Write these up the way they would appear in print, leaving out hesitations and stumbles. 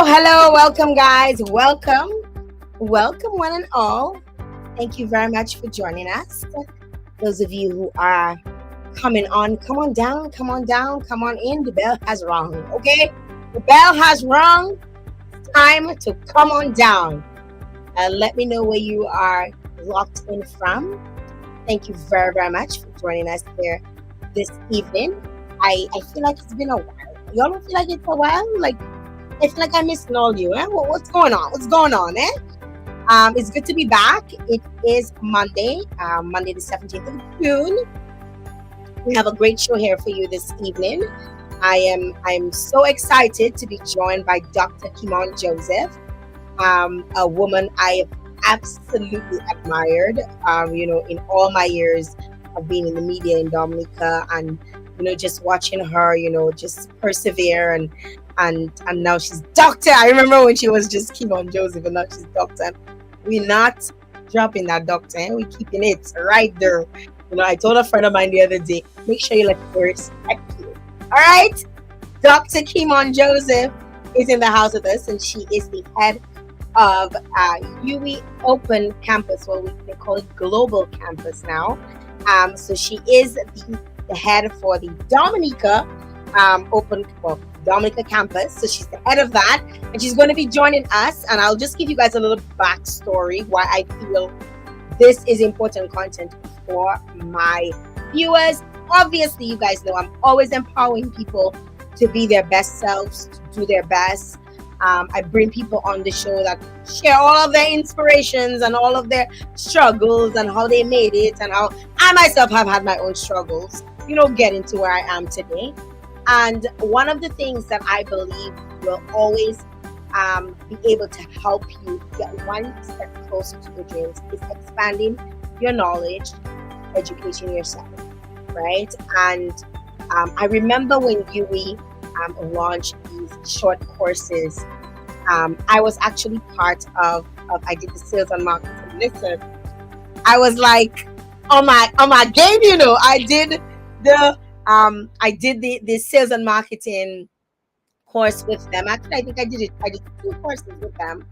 Hello, welcome guys. Welcome one and all. Thank you very much for joining us. Those of you who are coming on, come on down, come on in. The bell has rung, okay? The bell has rung. Time to come on down. Let me know where you are locked in from. Thank you very much for joining us here this evening. I feel like it's been a while. Y'all don't feel like it's a while? Like, I feel like I missed all you. What's going on? It's good to be back. It is Monday, Monday the 17th of June. We have a great show here for you this evening. I'm so excited to be joined by Dr. Kimon Joseph, a woman I have absolutely admired, in all my years of being in the media in Dominica, and just watching her, just persevere and now she's doctor. I remember when she was just Kimon Joseph, and now she's doctor. We're not dropping that doctor, we're keeping it right there. I told a friend of mine the other day, make sure you let her respect you. All right, Dr. Kimon Joseph is in the house with us, and she is the head of UWI Open Campus. Well, they call it Global Campus now. So she is the head for the Dominica Dominica campus. So she's the head of that, and she's going to be joining us. And I'll just give you guys a little backstory why I feel this is important content for my viewers. Obviously, you guys know I'm always empowering people to be their best selves, to do their best. I bring people on the show that share all of their inspirations and all of their struggles and how they made it, and how I myself have had my own struggles, getting to where I am today. And one of the things that I believe will always be able to help you get one step closer to your dreams is expanding your knowledge, educating yourself, right? And I remember when UWI launched these short courses. I was actually part of I did the sales and marketing. Listen, I was like on my game, I did the sales and marketing course with them. Actually, I think I did 2 courses with them,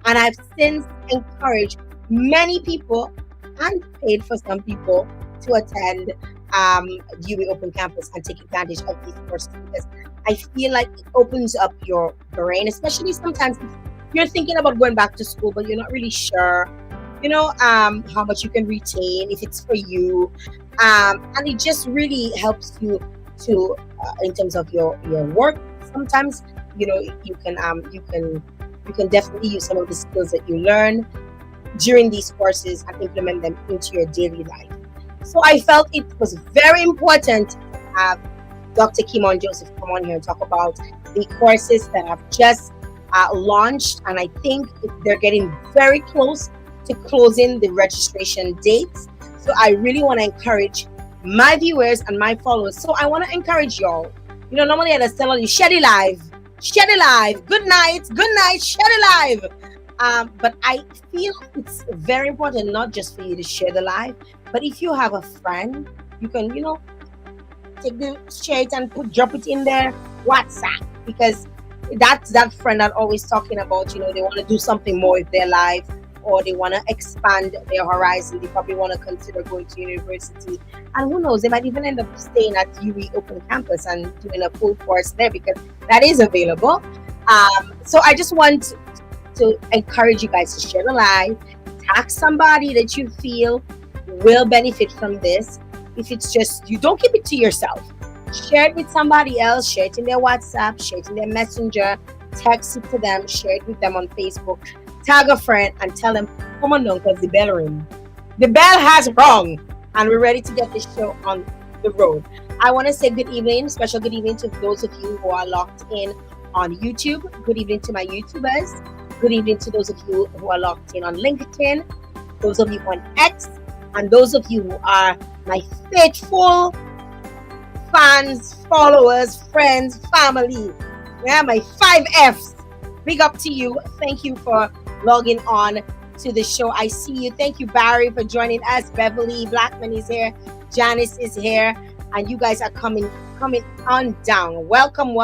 and I've since encouraged many people and paid for some people to attend UWI Open Campus and take advantage of these courses, because I feel like it opens up your brain, especially sometimes if you're thinking about going back to school, but you're not really sure, how much you can retain, if it's for you. And it just really helps you to, in terms of your work. Sometimes, you can definitely use some of the skills that you learn during these courses and implement them into your daily life. So I felt it was very important to have Dr. Kimon Joseph come on here and talk about the courses that have just launched, and I think they're getting very close to closing the registration dates. So I really want to encourage my viewers and my followers. So I want to encourage y'all. You know, normally I just tell you, share it live, good night, share it live. But I feel it's very important not just for you to share the live, but if you have a friend, you can, you know, take the share it and drop it in their WhatsApp, because that's that friend that always talking about, you know, they want to do something more with their life, or they want to expand their horizon. They probably want to consider going to university, and who knows, they might even end up staying at UWI Open Campus and doing a full course there, because that is available. So I just want to encourage you guys to share the live, tag somebody that you feel will benefit from this. If it's just you, don't keep it to yourself. Share it with somebody else. Share it in their WhatsApp, share it in their Messenger, text it to them, share it with them on Facebook. Tag a friend and tell them, come on down, because the bell ring. The bell has rung, and we're ready to get this show on the road. I want to say good evening, special good evening to those of you who are locked in on YouTube. Good evening to my YouTubers. Good evening to those of you who are locked in on LinkedIn, those of you on X, and those of you who are my faithful fans, followers, friends, family. Yeah, my 5Fs. Big up to you. Thank you for logging on to the show. I see you. Thank you, Barry, for joining us. Beverly Blackman is here. Janice is here. And you guys are coming on down. Welcome.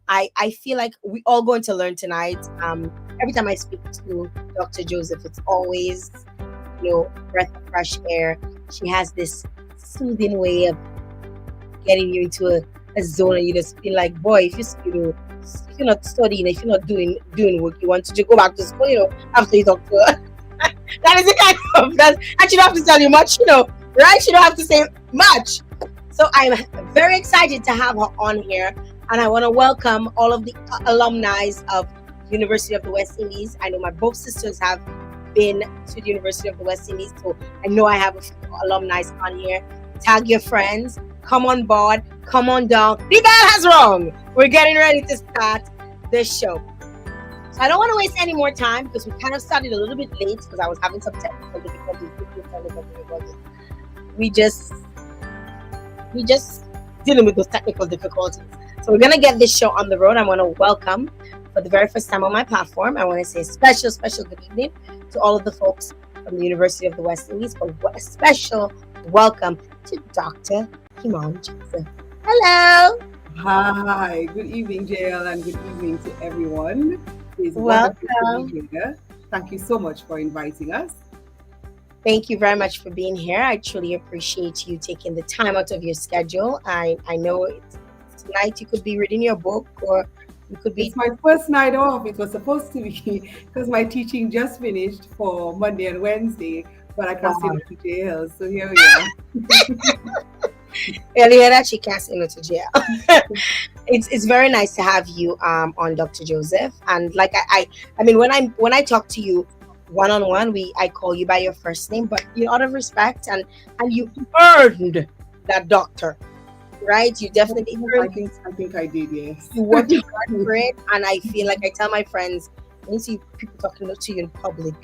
I feel like we all going to learn tonight. Every time I speak to Dr. Joseph, it's always, you know, breath of fresh air. She has this soothing way of getting you into a zone, and you just feel like, boy, if you're not studying, if you're not doing work, you want to just go back to school, you know, after you talk to her. That is the kind of that, and she don't have to tell you much, you know, right? She don't have to say much. So I'm very excited to have her on here, and I want to welcome all of the alumni of University of the West Indies. I know my both sisters have been to the University of the West Indies, so I know I have a few alumni on here. Tag your friends, come on board, come on down. The bell has rung. We're getting ready to start this show. So I don't want to waste any more time, because we kind of started a little bit late because I was having some technical difficulties. We just dealing with those technical difficulties. So we're gonna get this show on the road. I want to welcome, for the very first time on my platform, I want to say a special good evening to all of the folks from the University of the West Indies. For a special welcome to Dr. Kimon Joseph. Hello. Hi, good evening, Jael, and good evening to everyone. It's Welcome. wonderful to be here. Thank you so much for inviting us. Thank you very much for being here. I truly appreciate you taking the time out of your schedule. I know tonight you could be reading your book, or you could be... It's my first night off. It was supposed to be, because my teaching just finished for Monday and Wednesday, but I can't say no to Jael, so here we are. Earlier that she can't say no to Jael. It's very nice to have you on, Dr. Joseph. And like I mean, when I talk to you one-on-one, I call you by your first name, but out of respect, and you earned that doctor, right? You definitely earned. I think I did, yes. You worked hard for it, and I feel like I tell my friends, when you see people talking to you in public,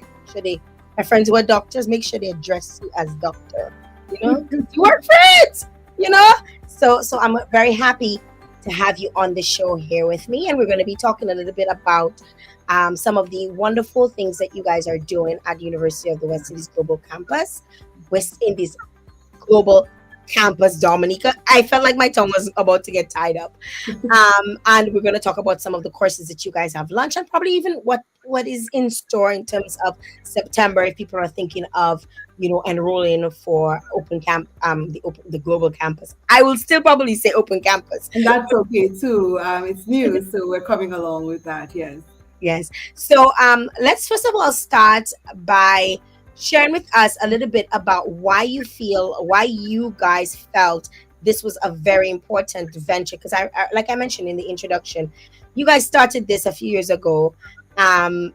my friends who are doctors, make sure they address you as doctor. You work for it. So I'm very happy to have you on the show here with me, and we're going to be talking a little bit about some of the wonderful things that you guys are doing at the University of the West Indies Global Campus. West Indies Global Campus, Dominica. I felt like my tongue was about to get tied up. And we're going to talk about some of the courses that you guys have launched, and probably even what is in store in terms of September, if people are thinking of enrolling for open camp, the global campus. I will still probably say open campus, and that's okay too. It's new, so we're coming along with that. Yes. So let's first of all start by sharing with us a little bit about why you guys felt this was a very important venture. Because I like I mentioned in the introduction, you guys started this a few years ago, and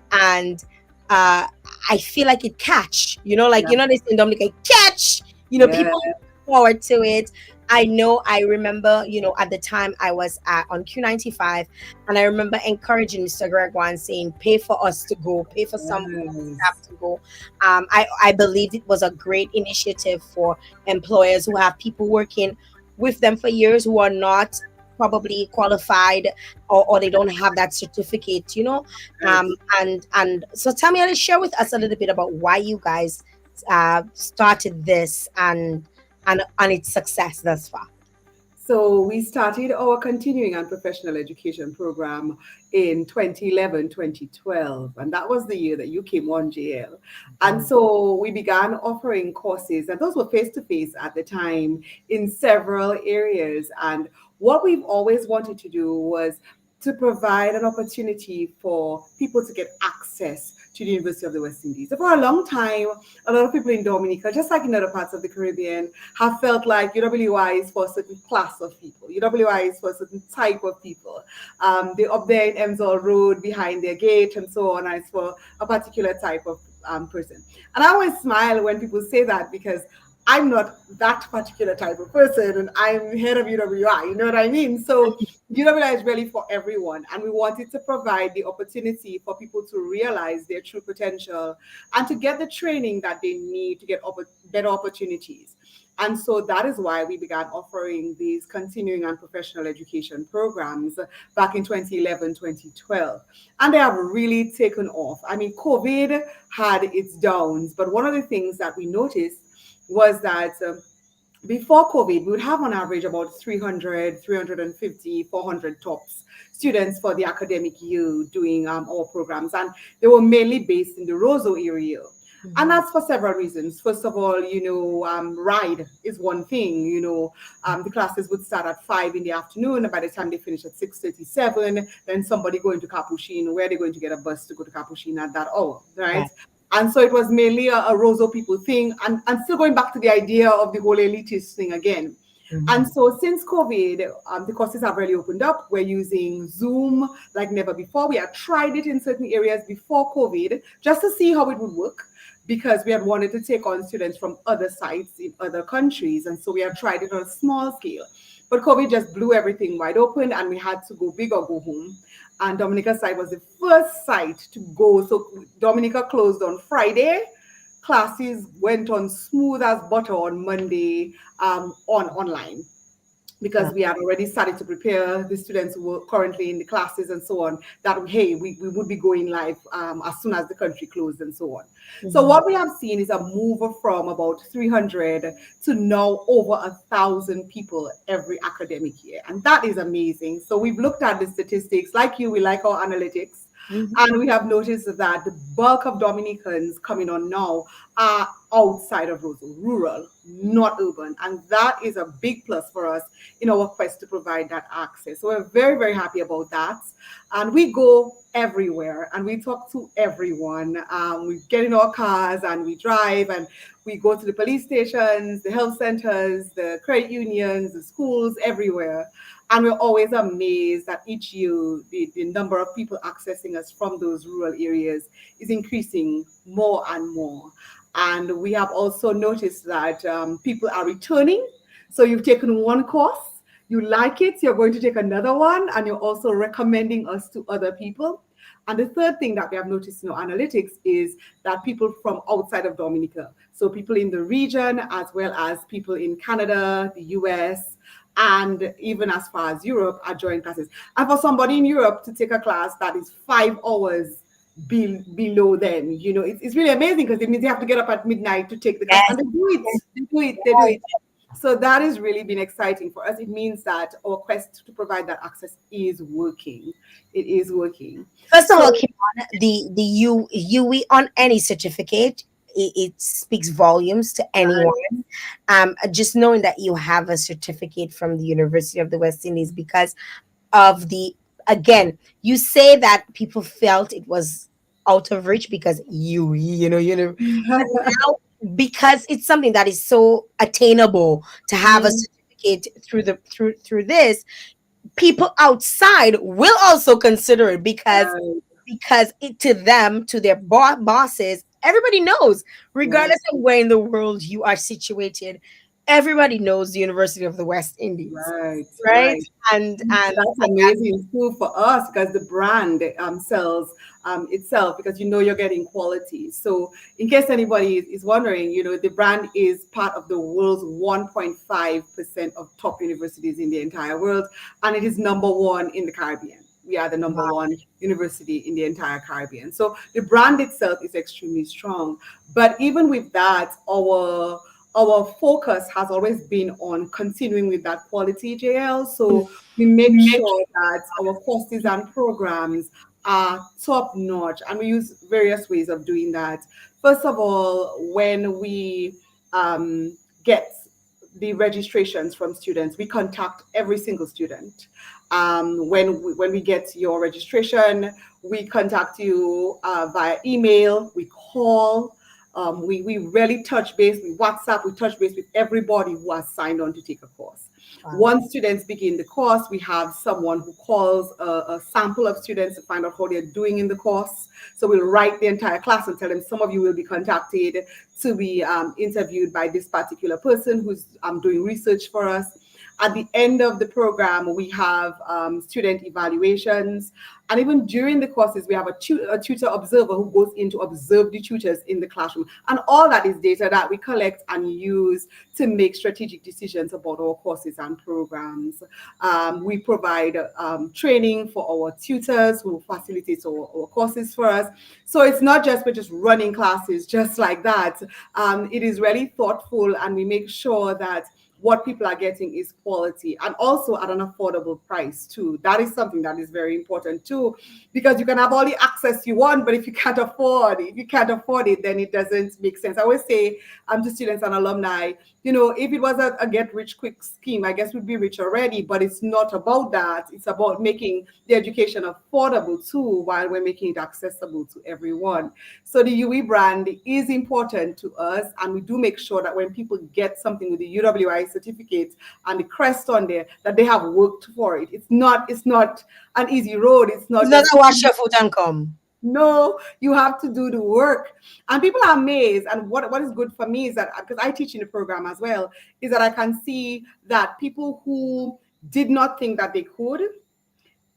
uh I feel like it catch, like Yeah. they say in Dominica, catch, Yeah. people forward to it. I know, I remember, at the time I was on Q95, and I remember encouraging Mr. Gregoire and saying, pay for us to go, pay for some staff Yes. to go. I believed it was a great initiative for employers who have people working with them for years who are not probably qualified, or they don't have that certificate, um, Yes. and so tell me, share with us a little bit about why you guys started this, and its success thus far. So we started our continuing and professional education program in 2011, 2012, and that was the year that you came on, Jael. And Mm. so we began offering courses, and those were face to face at the time in several areas. And what we've always wanted to do was to provide an opportunity for people to get access to the University of the West Indies. So for a long time, a lot of people in Dominica, just like in other parts of the Caribbean, have felt like UWI is for a certain class of people. UWI is for a certain type of people. They're up there in Emsall Road behind their gate and so on, and it's for a particular type of person. And I always smile when people say that because I'm not that particular type of person and I'm head of UWI, you know what I mean? So UWI is really for everyone, and we wanted to provide the opportunity for people to realize their true potential and to get the training that they need to get better opportunities. And so that is why we began offering these continuing and professional education programs back in 2011, 2012. And they have really taken off. I mean, COVID had its downs, but one of the things that we noticed was that before COVID, we would have on average about 300, 350, 400 tops students for the academic year doing our programs. And they were mainly based in the Roseau area. And Mhm. that's for several reasons. First of all, ride is one thing. The classes would start at 5 in the afternoon, and by the time they finish at 6:37, then somebody going to Capuchin, where they're going to get a bus to go to Capuchin at that hour, right? Right. And so it was mainly a Roseau people thing, and still going back to the idea of the whole elitist thing again. And Mhm. so since COVID, the courses have really opened up. We're using Zoom like never before. We had tried it in certain areas before COVID just to see how it would work because we had wanted to take on students from other sites in other countries. And so we had tried it on a small scale. But COVID just blew everything wide open and we had to go big or go home. And Dominica site was the first site to go. So Dominica closed on Friday. Classes went on smooth as butter on Monday on online because Wow. we had already started to prepare the students who were currently in the classes and so on, that hey, we would be going live as soon as the country closed and so on. So Mhm. what we have seen is a move from about 300 to now over 1,000 people every academic year, and that is amazing. So we've looked at the statistics. Like you, we like our analytics. Mhm. And we have noticed that the bulk of Dominicans coming on now are outside of rural, not urban. And that is a big plus for us in our quest to provide that access. So we're very, very happy about that. And we go everywhere and we talk to everyone. We get in our cars and we drive and we go to the police stations, the health centers, the credit unions, the schools, everywhere. And we're always amazed that each year the number of people accessing us from those rural areas is increasing more and more. And we have also noticed that people are returning. So you've taken one course, you like it, you're going to take another one, and you're also recommending us to other people. And the third thing that we have noticed in our analytics is that people from outside of Dominica, so people in the region, as well as people in Canada, the US, and even as far as Europe, are joining classes. And for somebody in Europe to take a class that is 5 hours below them, it's really amazing because it means they have to get up at midnight to take the class, Yes. and they do it. They do it. They do it. So that has really been exciting for us. It means that our quest to provide that access is working. It is working. First of all, So Kimon, the UE on any certificate, it speaks volumes to anyone. Just knowing that you have a certificate from the University of the West Indies, because of the, again, you say that people felt it was out of reach because but now, because it's something that is so attainable to have a mm, certificate through this, people outside will also consider it, because right. because to them, to their bosses, everybody knows, Right. regardless of where in the world you are situated, everybody knows the University of the West Indies, Right, right? right. And That's amazing too for us because the brand sells itself because you're getting quality. So, in case anybody is wondering, the brand is part of the world's 1.5% of top universities in the entire world, and it is number one in the Caribbean. We are the number wow. one university in the entire Caribbean. So, the brand itself is extremely strong. But even with that, our focus has always been on continuing with that quality, JL. So we make sure that our courses and programs are top notch, and we use various ways of doing that. First of all, when we get the registrations from students, we contact every single student. When we get your registration, we contact you via email, we call, we really touch base with WhatsApp, we touch base with everybody who has signed on to take a course. Wow. Once students begin the course, we have someone who calls a sample of students to find out how they're doing in the course. So we'll write the entire class and tell them some of you will be contacted to be interviewed by this particular person who's doing research for us. At the end of the program, we have student evaluations. And even during the courses, we have a tutor observer who goes in to observe the tutors in the classroom. And all that is data that we collect and use to make strategic decisions about our courses and programs. We provide training for our tutors who facilitate our courses for us. So it's not just we're just running classes just like that. It is really thoughtful, and we make sure that what people are getting is quality and also at an affordable price too. That is something that is very important too, because you can have all the access you want, but if you can't afford it, then it doesn't make sense. I always say to students and alumni, if it was a get rich quick scheme, I guess we'd be rich already, but it's not about that. It's about making the education affordable too, while we're making it accessible to everyone. So the UE brand is important to us, and we do make sure that when people get something with the UWI certificate and the crest on there, that they have worked for it. It's not an easy road. It's It's not not just a wash your foot and come. no, you have to do the work. And people are amazed. And what is good for me is that because I teach in the program as well, is that I can see that people who did not think that they could,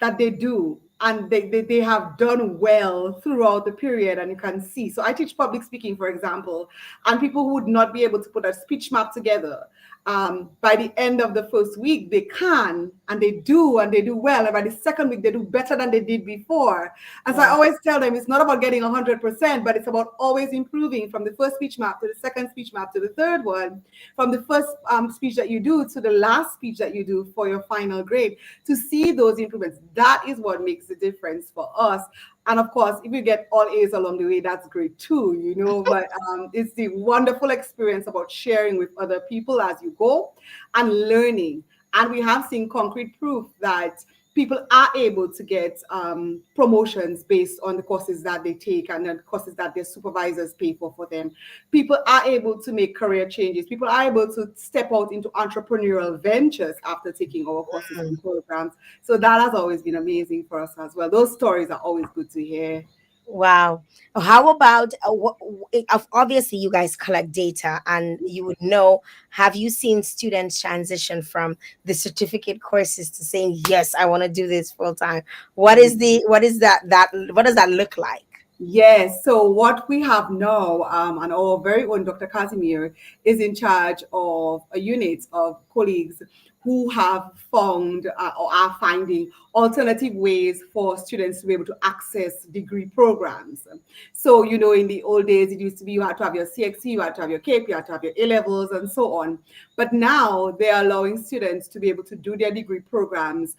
that they do, and they have done well throughout the period, and you can see. So I teach public speaking, for example, and people who would not be able to put a speech map together, by the end of the first week they can, and they do well, and by the second week they do better than they did before. And so I Wow. always tell them it's not about getting 100%, but it's about always improving from the first speech map to the second speech map to the third one, from the first speech that you do to the last speech that you do for your final grade, to see those improvements. That is what makes the difference for us. And of course, if you get all A's along the way, that's great too. But it's the wonderful experience about sharing with other people as you go and learning. And we have seen concrete proof that people are able to get promotions based on the courses that they take and the courses that their supervisors pay for them. People are able to make career changes. People are able to step out into entrepreneurial ventures after taking our courses and programs. So that has always been amazing for us as well. Those stories are always good to hear. Wow. How about obviously you guys collect data and you would know, have you seen students transition from the certificate courses to saying, yes, I want to do this full time? What is that what does that look like? Yes. So what we have now, and our very own Dr. Casimir is in charge of a unit of colleagues who have found or are finding alternative ways for students to be able to access degree programs. So, in the old days, it used to be you had to have your CXC, you had to have your CAPE, you had to have your A levels, and so on. But now they are allowing students to be able to do their degree programs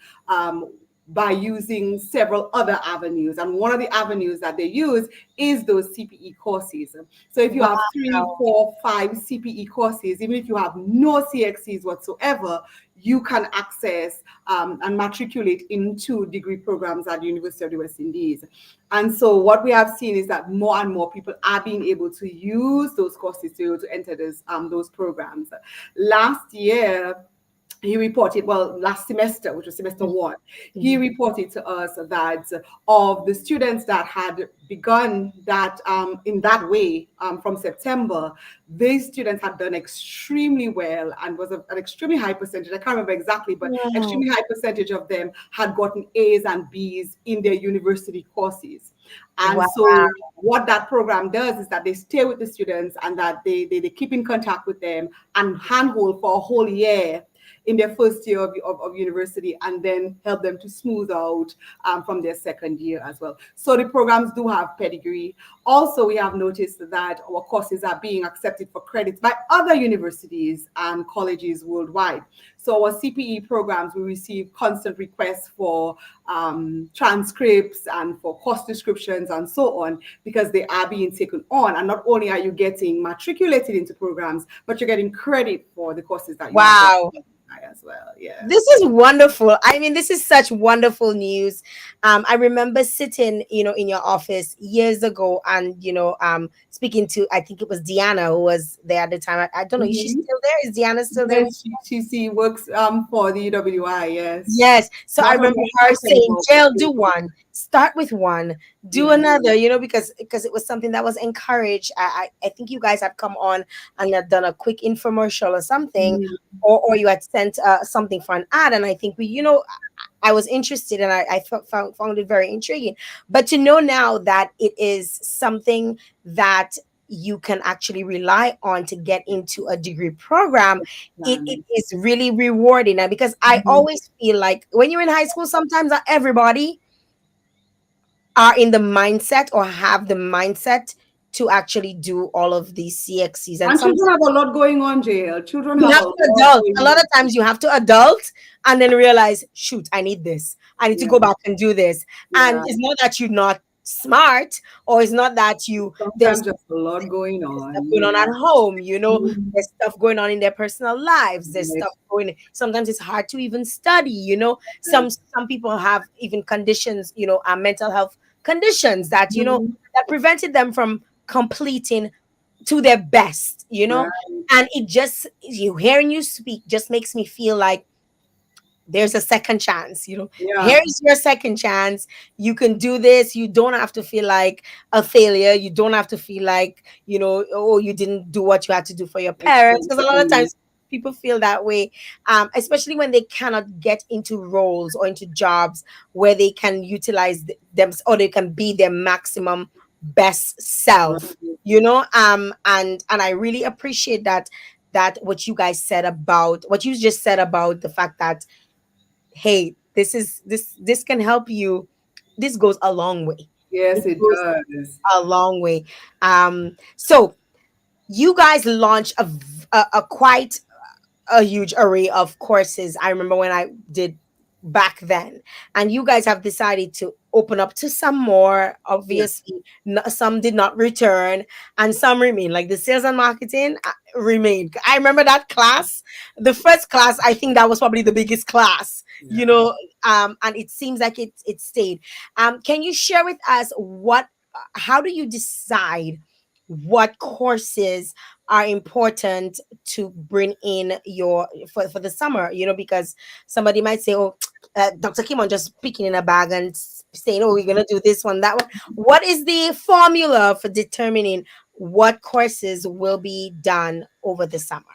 by using several other avenues. And one of the avenues that they use is those CPE courses. So if you have three, Wow. 4, 5 CPE courses, even if you have no CXCs whatsoever, you can access and matriculate into degree programs at the University of the West Indies. And so what we have seen is that more and more people are being able to use those courses to enter those programs. Last year, he reported, well, last semester, which was semester one, he Mhm. reported to us that of the students that had begun that in that way from September, these students had done extremely well and was an extremely high percentage. I can't remember exactly, but Wow. extremely high percentage of them had gotten A's and B's in their university courses. And Wow. so what that program does is that they stay with the students and that they keep in contact with them and handhold for a whole year in their first year of university, and then help them to smooth out from their second year as well. So the programs do have pedigree. Also, we have noticed that our courses are being accepted for credits by other universities and colleges worldwide. So our CPE programs, we receive constant requests for transcripts and for course descriptions and so on, because they are being taken on. And not only are you getting matriculated into programs, but you're getting credit for the courses that you have done Wow. as well. Yeah. This is wonderful. I mean, this is such wonderful news. I remember sitting, in your office years ago, and speaking to, I think it was Deanna who was there at the time. I don't know. Is she Mhm. still there? Is Deanna still there? Yes, she works for the UWI. Yes, Yes. So I not on remember the her saying, academic Jail, do side. one, start with one, do Yeah. another, because it was something that was encouraged. I think you guys had come on and had done a quick infomercial or something, Mhm. or you had sent something for an ad. And I think I was interested, and I found it very intriguing. But to know now that it is something that you can actually rely on to get into a degree program, it Plan. is really rewarding. And because I Mhm. always feel like when you're in high school, sometimes not everybody are in the mindset or have the mindset to actually do all of these CXCs. And And some children have a lot going on, JL. Children you have have a to lot adult. A going lot of on. times you have to adult and then realize, shoot, I need this. I need to Yeah, go back and do this. And yeah. it's not that you're not smart, or it's not that Sometimes just a lot going there's stuff on. going on Yeah. at home, Mhm. there's stuff going on in their personal lives. There's Right. stuff going, sometimes it's hard to even study, some people have even conditions, mental health conditions that, Mhm. that prevented them from completing to their best, Right. and it just, you hearing you speak just makes me feel like there's a second chance. Yeah. Here's your second chance. You can do this. You don't have to feel like a failure. You don't have to feel like, oh, you didn't do what you had to do for your parents, because a lot of Exactly. times people feel that way, especially when they cannot get into roles or into jobs where they can utilize them, or they can be their maximum best self, Right. and I really appreciate that what you guys said about what you just said about the fact that, hey, this can help you. This goes a long way. It Yes, it goes does. a long way. So you guys launched a quite a huge array of courses. I remember when I did back then, and you guys have decided to open up to some more. Yeah. Obviously, some did not return, and some remain. Like the sales and marketing remained. I remember that class, the first class. I think that was probably the biggest class. Yeah. And it seems like it stayed. Can you share with us how do you decide what courses are important to bring in for the summer, because somebody might say, oh, Dr. Kimon just picking in a bag and saying, oh, we're going to do this one, that one. What is the formula for determining what courses will be done over the summer?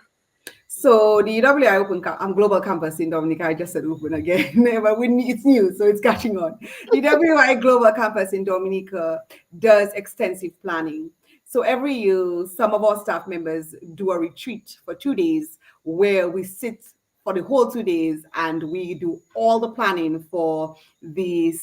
So the UWI Global Campus in Dominica, I just said open again, but it's new, so it's catching on. The UWI Global Campus in Dominica does extensive planning. So every year, some of our staff members do a retreat for 2 days where we sit for the whole 2 days and we do all the planning for the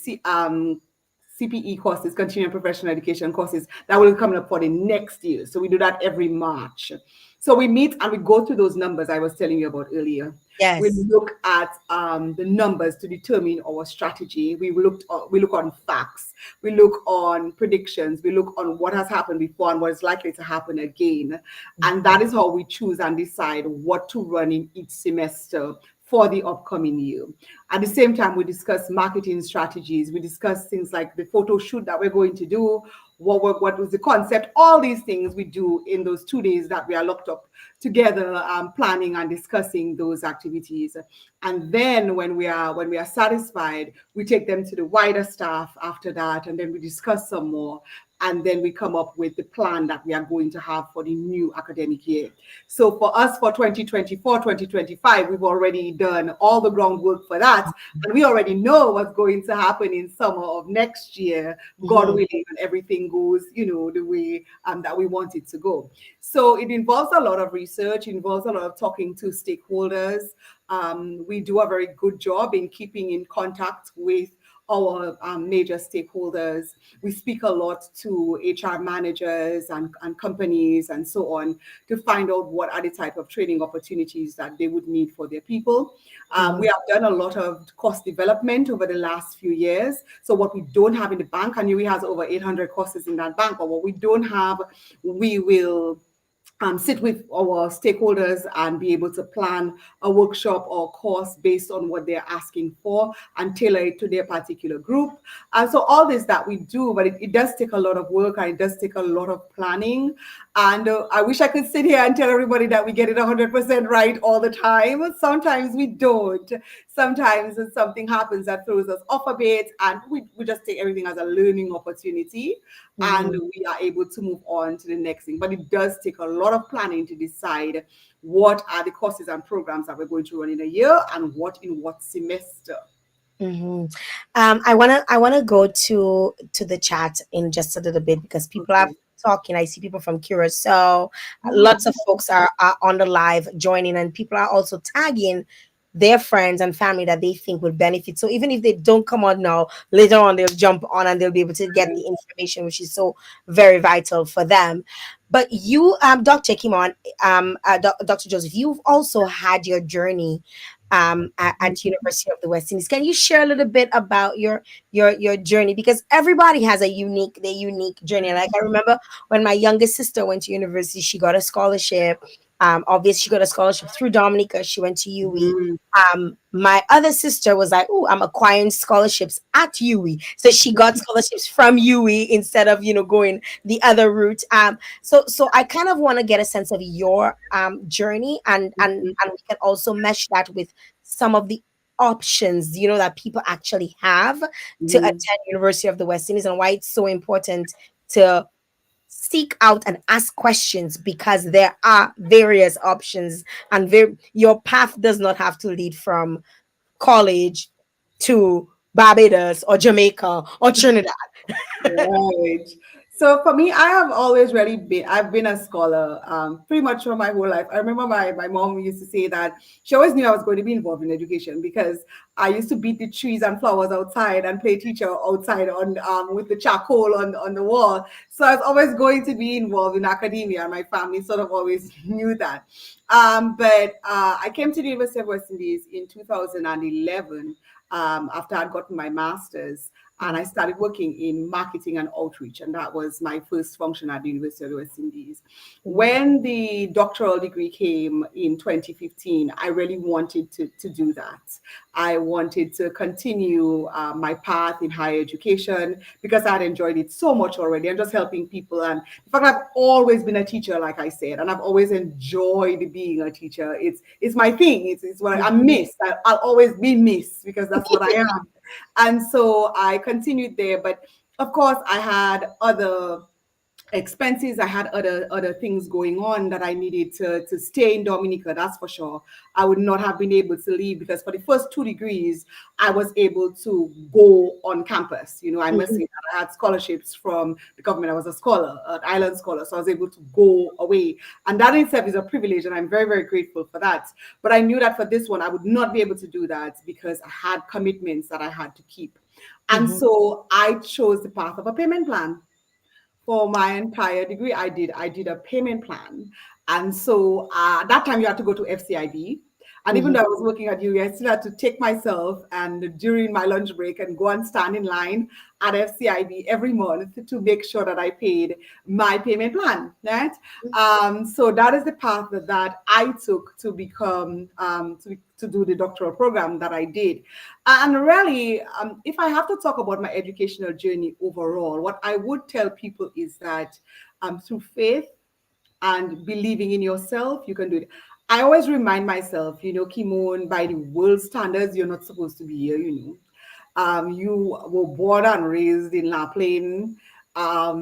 CPE courses, continuing professional education courses that will be coming up for the next year. So we do that every March. So we meet and we go through those numbers I was telling you about earlier. We Yes. look at the numbers to determine our strategy. We look on facts. We look on predictions. We look on what has happened before and what is likely to happen again. And that is how we choose and decide what to run in each semester for the upcoming year. At the same time, we discuss marketing strategies. We discuss things like the photo shoot that we're going to do, what was the concept. All these things we do in those 2 days that we are locked up together, planning and discussing those activities. And then when we are satisfied, we take them to the wider staff after that, and then we discuss some more, and then we come up with the plan that we are going to have for the new academic year. So for us, for 2024, 2025, we've already done all the groundwork for that, and we already know what's going to happen in summer of next year, God Mhm. willing, and everything goes, the way that we want it to go. So it involves a lot of research, involves a lot of talking to stakeholders. We do a very good job in keeping in contact with our major stakeholders. We speak a lot to HR managers and companies and so on to find out what are the type of training opportunities that they would need for their people. Mhm. We have done a lot of course development over the last few years. So what we don't have in the bank, and UWI has over 800 courses in that bank, but what we don't have, we will sit with our stakeholders and be able to plan a workshop or course based on what they're asking for and tailor it to their particular group. And so all this that we do, but it does take a lot of work and it does take a lot of planning. And I wish I could sit here and tell everybody that we get it 100% right all the time. Sometimes we don't. Sometimes something happens that throws us off a bit, and we just take everything as a learning opportunity, and Mhm. we are able to move on to the next thing. But it does take a lot of planning to decide what are the courses and programs that we're going to run in a year and what in what semester. Hmm. I wanna go to the chat in just a little bit because people are Okay. talking. I see people from Curious, so Oh, lots of folks are on the live joining, and people are also tagging their friends and family that they think would benefit. So even if they don't come on now, later on they'll jump on and they'll be able to get the information, which is so very vital for them. But you, Dr. Kimon, Dr. Joseph, you've also had your journey at University of the West Indies. Can you share a little bit about your journey? Because everybody has a unique journey. Like I remember when my youngest sister went to university, she got a scholarship. Obviously, she got a scholarship through Dominica. She went to UWI. mhm. My other sister was like, "Oh, I'm acquiring scholarships at UWI," so she got scholarships from UWI instead of going the other route. So I kind of want to get a sense of your journey, and we can also mesh that with some of the options that people actually have to Mhm. attend University of the West Indies, and why it's so important to seek out and ask questions, because there are various options, and your path does not have to lead from college to Barbados or Jamaica or Trinidad. Right. So for me, I have always really I've been a scholar pretty much for my whole life. I remember my mom used to say that she always knew I was going to be involved in education because I used to beat the trees and flowers outside and play teacher outside on with the charcoal on the wall. So I was always going to be involved in academia, and my family sort of always knew that. But I came to the University of West Indies in 2011 after I'd gotten my master's, and I started working in marketing and outreach, and that was my first function at the University of the West Indies. Mhm. When the doctoral degree came in 2015, I really wanted to do that. I wanted to continue my path in higher education because I had enjoyed it so much already and just helping people. And in fact, I've always been a teacher, like I said, and I've always enjoyed being a teacher. It's my thing. It's what I'm Mhm. Miss. I'll always be Miss because that's what I am. And so I continued there. But of course, I had other expenses. I had other things going on that I needed to stay in Dominica, that's for sure. I would not have been able to leave because for the first 2 degrees I was able to go on campus. I must Mhm. say that I had scholarships from the government. I was a scholar, an island scholar, so I was able to go away, and that in itself is a privilege, and I'm very, very grateful for that. But I knew that for this one I would not be able to do that because I had commitments that I had to keep. And Mhm. so I chose the path of a payment plan. For my entire degree, I did a payment plan. And so that time you had to go to FCIB. And even Mhm. though I was working at UWI, I still had to take myself and during my lunch break and go and stand in line at FCIB every month to make sure that I paid my payment plan. Right. So that is the path that I took to become to do the doctoral program that I did. And really, if I have to talk about my educational journey overall, what I would tell people is that through faith and believing in yourself, you can do it. I always remind myself, Kimon, by the world standards, you're not supposed to be here. You were born and raised in La Plaine. I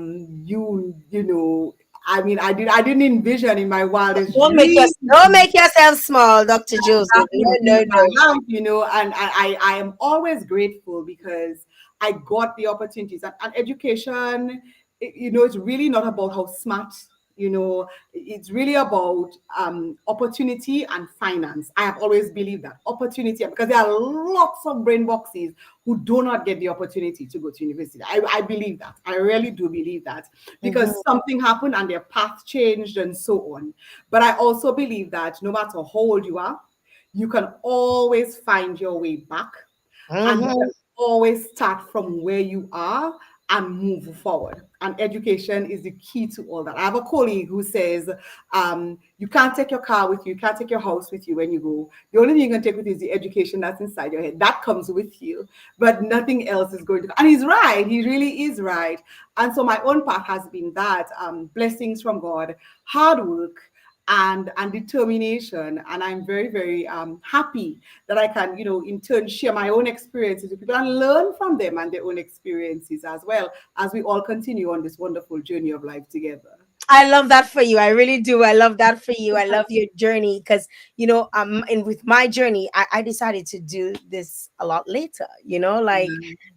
mean, I didn't envision in my wildest dreams Don't make yourself small, Dr. Joseph. that No, would be no, my no. life, and I am always grateful because I got the opportunities and education, it's really not about how smart, it's really about opportunity and finance. I have always believed that opportunity, because there are lots of brain boxes who do not get the opportunity to go to university. I believe that. I really do believe that because Mhm. something happened and their path changed and so on. But I also believe that no matter how old you are, you can always find your way back and you Mhm. can always start from where you are and move forward. And education is the key to all that. I have a colleague who says, you can't take your car with you, you can't take your house with you when you go. The only thing you can take with you is the education that's inside your head. That comes with you, but nothing else is going to. And he's right. He really is right. And so my own path has been that blessings from God, hard work, and determination. And I'm very, very happy that I can, in turn share my own experiences with people and learn from them and their own experiences as well as we all continue on this wonderful journey of life together. I love that for you. I really do. I love that for you. I love your journey because and with my journey, I decided to do this a lot later. Like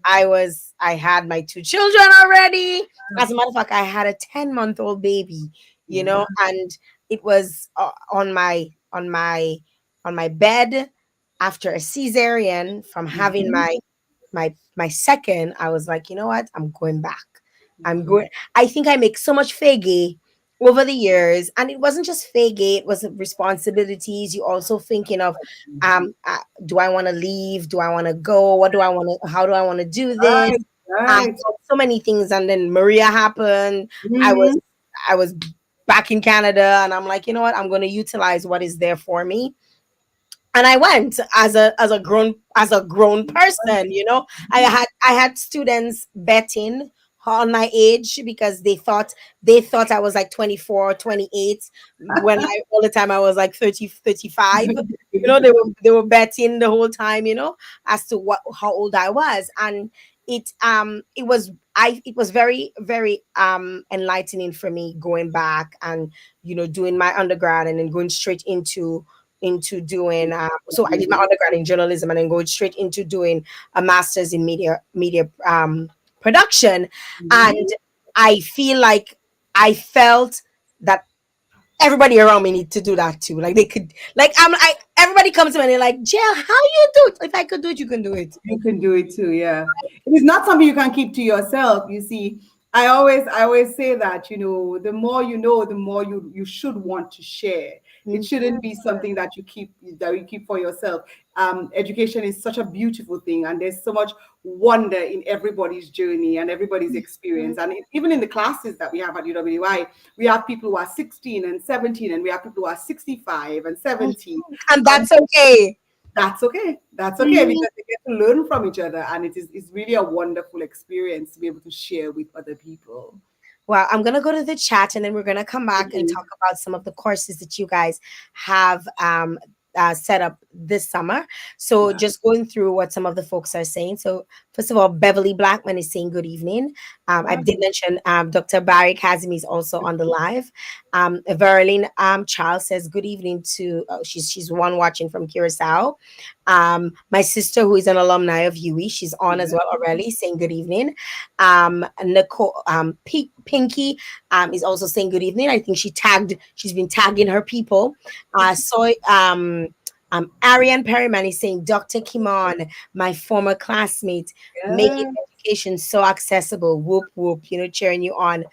I had my two children already. As a matter of fact, I had a 10-month-old baby. Yeah. And it was on my bed after a cesarean from having Mhm. my second. I was like, you know what? I'm going back. I'm going. I think I make so much fege over the years, and it wasn't just fege; it was responsibilities. You also thinking of, do I want to leave? Do I want to go? What do I want to? How do I want to do this? Right, right. So many things, and then Maria happened. I was Mhm. I was back in Canada, and I'm like, you know what? I'm going to utilize what is there for me, and I went as a grown person. I had students betting on my age because they thought I was like 24, 28 when all the time I was like 30, 35. They were betting the whole time, as to how old I was. And it was very, very enlightening for me going back and doing my undergrad and then going straight into doing so I did my undergrad in journalism and then going straight into doing a master's in media production. And Mhm. I feel like I felt that everybody around me need to do that too. Like they could, like everybody comes to me and they're like, Jael, how you do it? If I could do it, you can do it. You can do it too, yeah. It is not something you can keep to yourself. You see, I always say that, the more you know, the more you should want to share. It Mhm. shouldn't be something that you keep for yourself. Education is such a beautiful thing, and there's so much wonder in everybody's journey and everybody's experience. And even in the classes that we have at UWI, we have people who are 16 and 17, and we have people who are 65 and 70. And that's okay. That's okay. That's okay because they get to learn from each other, and it's really a wonderful experience to be able to share with other people. Well, I'm going to go to the chat and then we're going to come back and Mhm. talk about some of the courses that you guys have set up this summer. So, Yeah. just going through what some of the folks are saying. So, first of all, Beverly Blackman is saying good evening. I Right. did mention Dr. Barry Kazimi is also on the live. Verlene Charles says good evening to, she's one watching from Curacao. My sister, who is an alumni of UWI, she's on as Yeah. well already, saying good evening. Nicole Pinky is also saying good evening. I think she's been tagging her people. Soy Ariane Perryman is saying, Dr. Kimon, my former classmate, making Yeah. education so accessible. Whoop whoop, cheering you on.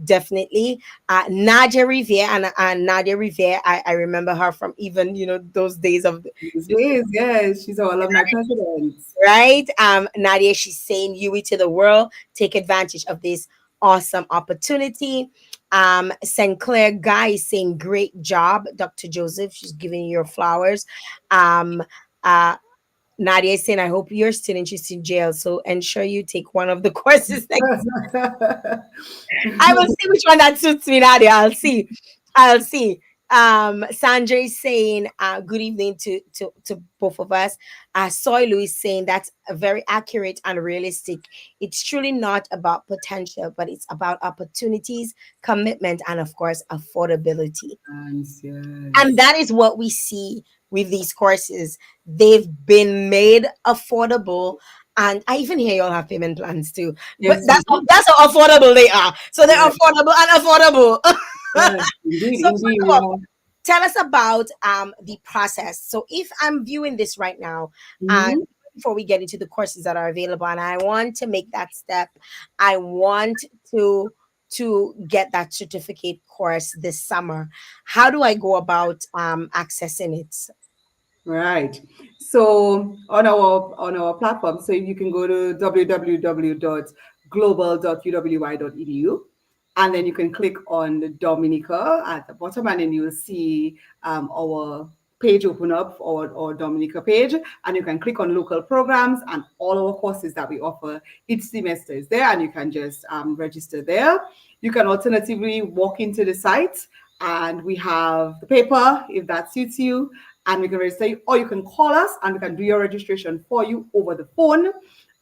Definitely. Nadia Riviere and Nadia Riviere, I remember her from even those days of These days, yes, she's our alumni president. right. Nadia, she's saying UWI to the world. Take advantage of this awesome opportunity. St. Clair Guy is saying great job, Dr. Joseph. She's giving you your flowers. Um, uh, Nadia is saying, I hope your student is in jail, so ensure you take one of the courses next. I will see which one that suits me, Nadia. I'll see. I'll see. Sandra is saying, good evening to both of us. Soilu is saying that's very accurate and realistic. It's truly not about potential, but it's about opportunities, commitment, and of course, affordability. Yes, And yes, that is what we see with these courses. They've been made affordable. And I even hear y'all have payment plans too. But yes, we that's how affordable they are. So they're yes, affordable and affordable. yes, indeed, So indeed, first of we all, have. tell us about the process. So if I'm viewing this right now, and Mhm. before we get into the courses that are available, and I want to make that step, I want to get that certificate course this summer. How do I go about accessing it? Right. So on our platform, so you can go to www.global.uwi.edu, and then you can click on the Dominica at the bottom, and then you'll see our page open up, or Dominica page, and you can click on local programs, and all our courses that we offer each semester is there, and you can just register there. You can alternatively walk into the site, and we have the paper if that suits you, and we can register you, or you can call us and we can do your registration for you over the phone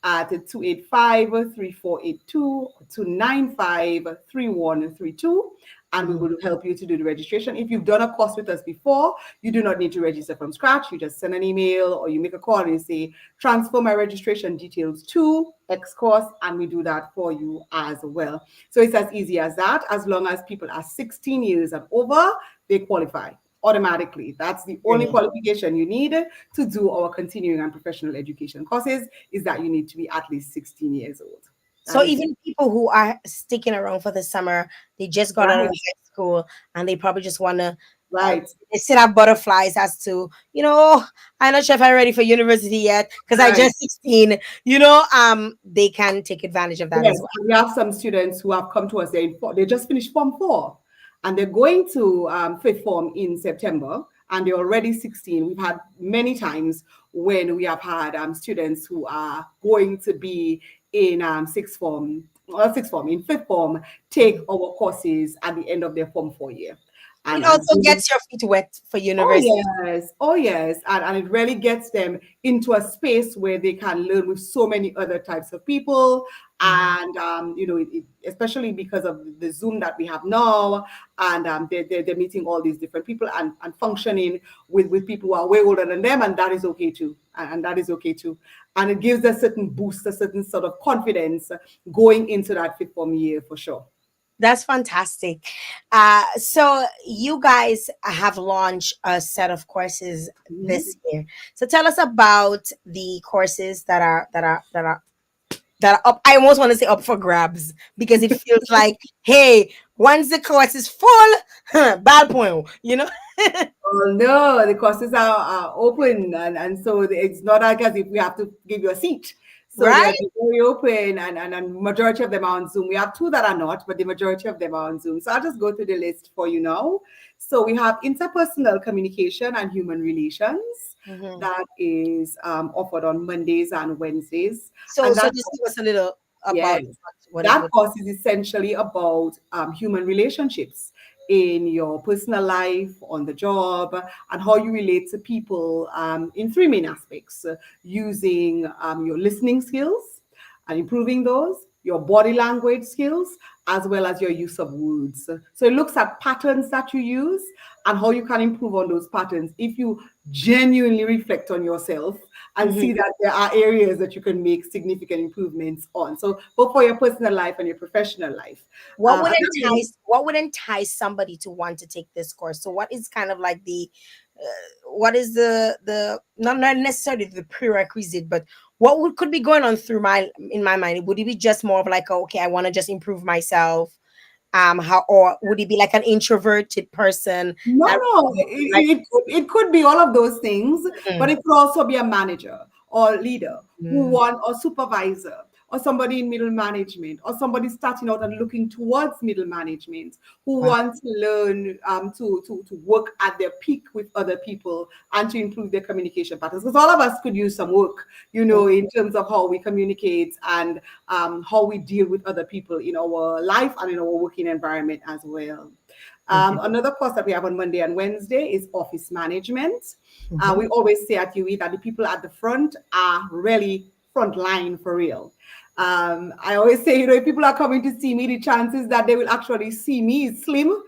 at 285-3482 or 295-3132, and we Mhm. will help you to do the registration. If you've done a course with us before, you do not need to register from scratch. You just send an email or you make a call and you say, transfer my registration details to X course, and we do that for you as well. So it's as easy as that. As long as people are 16 years and over, they qualify automatically. That's the only Really? qualification you need to do our continuing and professional education courses, is that you need to be at least 16 years old. That So is it. even people who are sticking around for the summer, they just got out of Right, high school and they probably just want to, right, they still have butterflies as to, "Oh, I'm not sure if I'm ready for university yet because I right. just 16, they can take advantage of that Yes, as well. and we have some students who have come to us. They just finished Form 4, and they're going to fifth form in September, and they're already 16. We've had many times when we have had students who are going to be in sixth form, or sixth form, in fifth form, take our courses at the end of their Form 4 year. It And also gets your feet wet for oh university. yes, oh yes, and it really gets them into a space where they can learn with so many other types of people, Mhm. and especially because of the Zoom that we have now, and they're meeting all these different people, and functioning with people who are way older than them, and that is okay too, and that is okay too, and it gives a certain boost, a certain sort of confidence going into that fifth form year for sure. That's fantastic. So you guys have launched a set of courses Mhm. this year. So tell us about the courses that are up. I almost want to say up for grabs because it feels like, hey, once the course is full, bad point, Oh no, the courses are open, and so it's not like as if we have to give you a seat. So they are right? very open, and majority of them are on Zoom. We have two that are not, but the majority of them are on Zoom. So I'll just go through the list for you now. So we have interpersonal communication and human relations. Mhm. That is offered on Mondays and Wednesdays, So and so that, just give us a little about yes, what it that would. course is essentially about human relationships in your personal life, on the job, and how you relate to people in three main aspects, using your listening skills and improving those, your body language skills, as well as your use of words. So it looks at patterns that you use and how you can improve on those patterns if you genuinely reflect on yourself and Mhm. see that there are areas that you can make significant improvements on. So both for your personal life and your professional life. And that really, What would entice somebody to want to take this course? So what is kind of like the the not necessarily the prerequisite, but what could be going on through my in my mind? Would it be just more of like, okay, I want to just improve myself? How, or would it be like an introverted person No, that no, like, it could be all of those things, but mm, it could also be a manager or leader who mm, want or supervisor or somebody in middle management or somebody starting out and looking towards middle management who wow, wants to learn to work at their peak with other people and to improve their communication patterns. Because all of us could use some work, mm, in terms of how we communicate and how we deal with other people in our life and in our working environment as well. mhm, Another course that we have on Monday and Wednesday is office management. mhm, We always say at UWI that the people at the front are really front line for real. I always say, if people are coming to see me, the chances that they will actually see me is slim,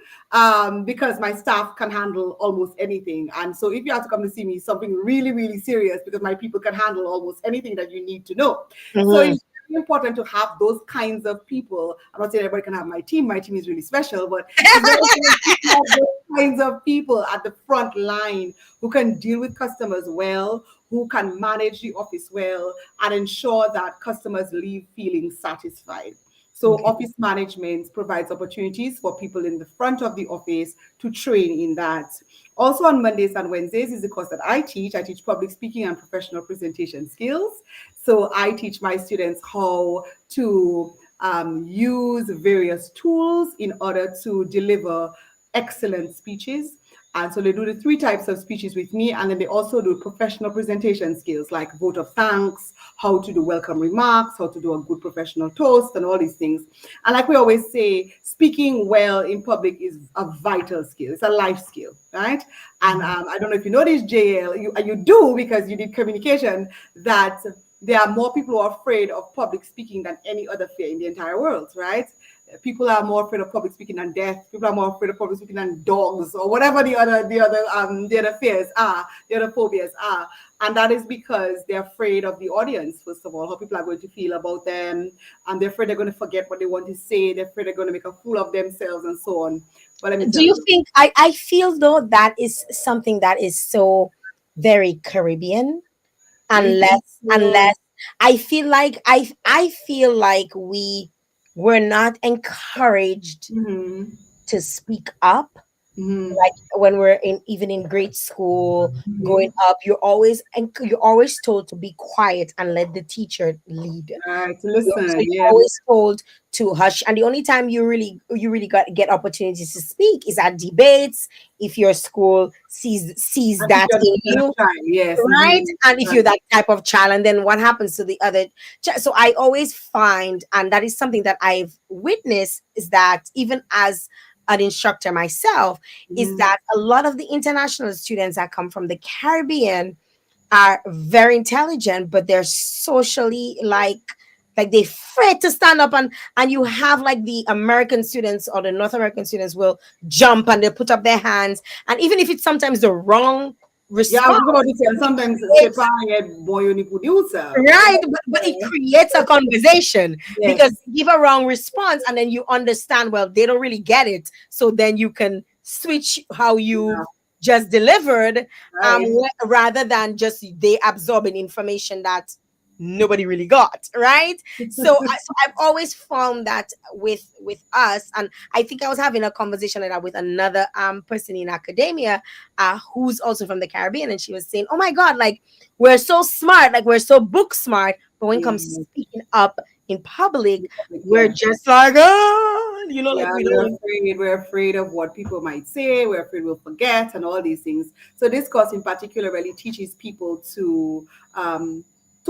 because my staff can handle almost anything. And so if you have to come to see me, something really, really serious because my people can handle almost anything that you need to know. So mhm, it's very important to have those kinds of people. I'm not saying everybody can have my team. My team is really special, but it's very important to have those kinds of people at the front line who can deal with customers well, who can manage the office well, and ensure that customers leave feeling satisfied. So, okay. office management provides opportunities for people in the front of the office to train in that. Also, on Mondays and Wednesdays is the course that I teach. I teach public speaking and professional presentation skills. So, I teach my students how to use various tools in order to deliver excellent speeches. And so they do the three types of speeches with me, and then they also do professional presentation skills like vote of thanks, how to do welcome remarks, how to do a good professional toast, and all these things. And like we always say, speaking well in public is a vital skill. It's a life skill, right? And Mhm. I don't know if you know this, Jael, you do because you did communication, that there are more people who are afraid of public speaking than any other fear in the entire world, right? People are more afraid of public speaking than death. People are more afraid of public speaking than dogs or whatever the other fears are, the other phobias are. And that is because they're afraid of the audience, first of all, how people are going to feel about them. And they're afraid they're going to forget what they want to say. They're afraid they're going to make a fool of themselves and so on. But let me Do tell you you. think, I feel though that is something that is so very Caribbean, You think so? unless I feel like I feel like we were not encouraged Mm-hmm. to speak up, Mm-hmm. like when we're in, even in grade school, growing Mm-hmm. up, you're always told to be quiet and let the teacher lead. Right. So Listen. you're Yes. always told to hush, and the only time you really got get opportunities to speak is at debates, if your school sees I think that you're the in kind of you, child. Yes. right? Mm-hmm. And if Right. you're that type of child, and then what happens to the other so I always find, and that is something that I've witnessed, is that even as an instructor myself, is Mm-hmm. that a lot of the international students that come from the Caribbean are very intelligent, but they're socially like they afraid to stand up, and you have like the American students or the North American students will jump and they put up their hands, and even if it's sometimes the wrong Yeah, I was response, just about to say, and it sometimes creates, sepa boy you producer. right, but it creates a conversation Yes. because you give a wrong response and then you understand, well, they don't really get it, so then you can switch how you Yeah. just delivered, Right. rather than just they absorbing information that nobody really got, right? So I've always found that with us, and I think I was having a conversation like that with another person in academia, who's also from the Caribbean, and she was saying, oh my god, like we're so smart, like we're so book smart, but when it comes to Yeah. speaking up in public, we're Yeah. just like, oh, like Yeah, we we're don't. afraid. We're afraid of what people might say. We're afraid we'll forget and all these things. So this course in particular really teaches people to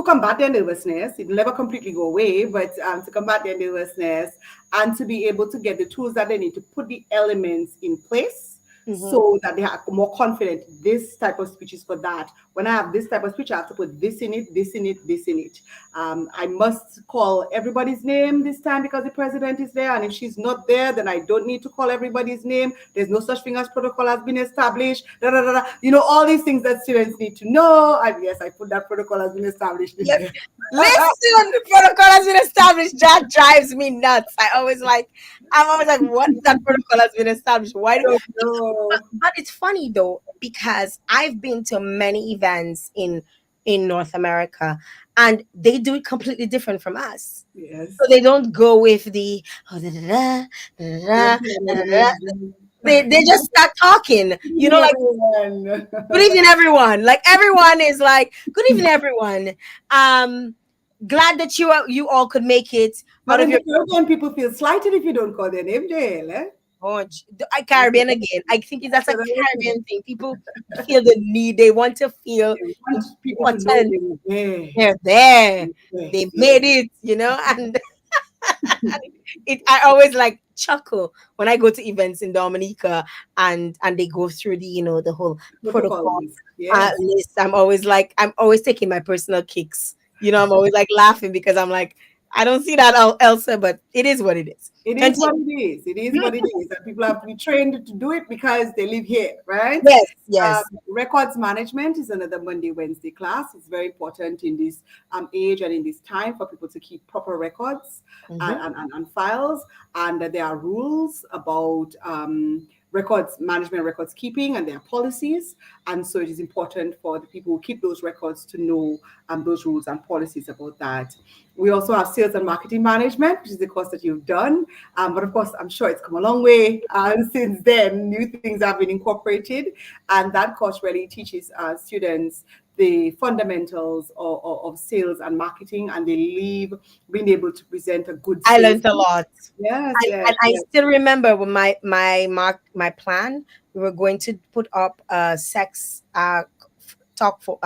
combat their nervousness. It'll never completely go away, but to combat their nervousness and to be able to get the tools that they need to put the elements in place Mhm. so that they are more confident. This type of speech is for that. When I have this type of speech, I have to put this in it, this in it, this in it. I must call everybody's name this time because the president is there. And if she's not there, then I don't need to call everybody's name. There's no such thing as protocol has been established. Da, da, da, da. All these things that students need to know. And yes, I put that protocol has been established in Yep. there. Listen, the protocol has been established. That drives me nuts. I'm always like, what that protocol has been established? Why? I don't know. know. but it's funny though because I've been to many events in North America, and they do it completely different from us. So Yes. they don't go with the oh, da, da, da, da, da, da, da, da. They just start talking, Good you know, evening, like everyone. good evening everyone. Like everyone is like good evening everyone. Um, glad that you all could make it But out of in your the Caribbean, people feel slighted if you don't call their name Jael. Eh? oh, Caribbean again. I think that's That's a what I think. Caribbean thing. People feel the need. They want to feel They want people to know important. they were there. They're there. Yes, They yes. made it, you know, and it I always like chuckle when I go to events in Dominica and they go through the the whole protocol Protocols. Yes. list. I'm always taking my personal kicks. I'm always like laughing because I'm like I don't see that elsewhere, but it is what it is. It is what Continue. it is. It is what it is. And people have to be trained to do it because they live here, right? Yes, yes. Records management is another Monday, Wednesday class. It's very important in this age and in this time for people to keep proper records Hmm. and files. And there are rules about records management, records keeping, and their policies. And so it is important for the people who keep those records to know those rules and policies about that. We also have sales and marketing management, which is the course that you've done. But of course, I'm sure it's come a long way. And since then, new things have been incorporated. And that course really teaches students the fundamentals of sales and marketing, and they leave being able to present a good I sales. learned a lot. Yes, yes, And I yes. still remember when my plan, we were going to put up a sex talk for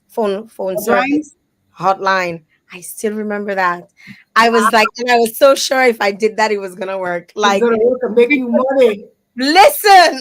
phone Lines, service hotline. I still remember that. I was like, and I was so sure if I did that, it was gonna work. it's Like, going to work and make you because money. listen,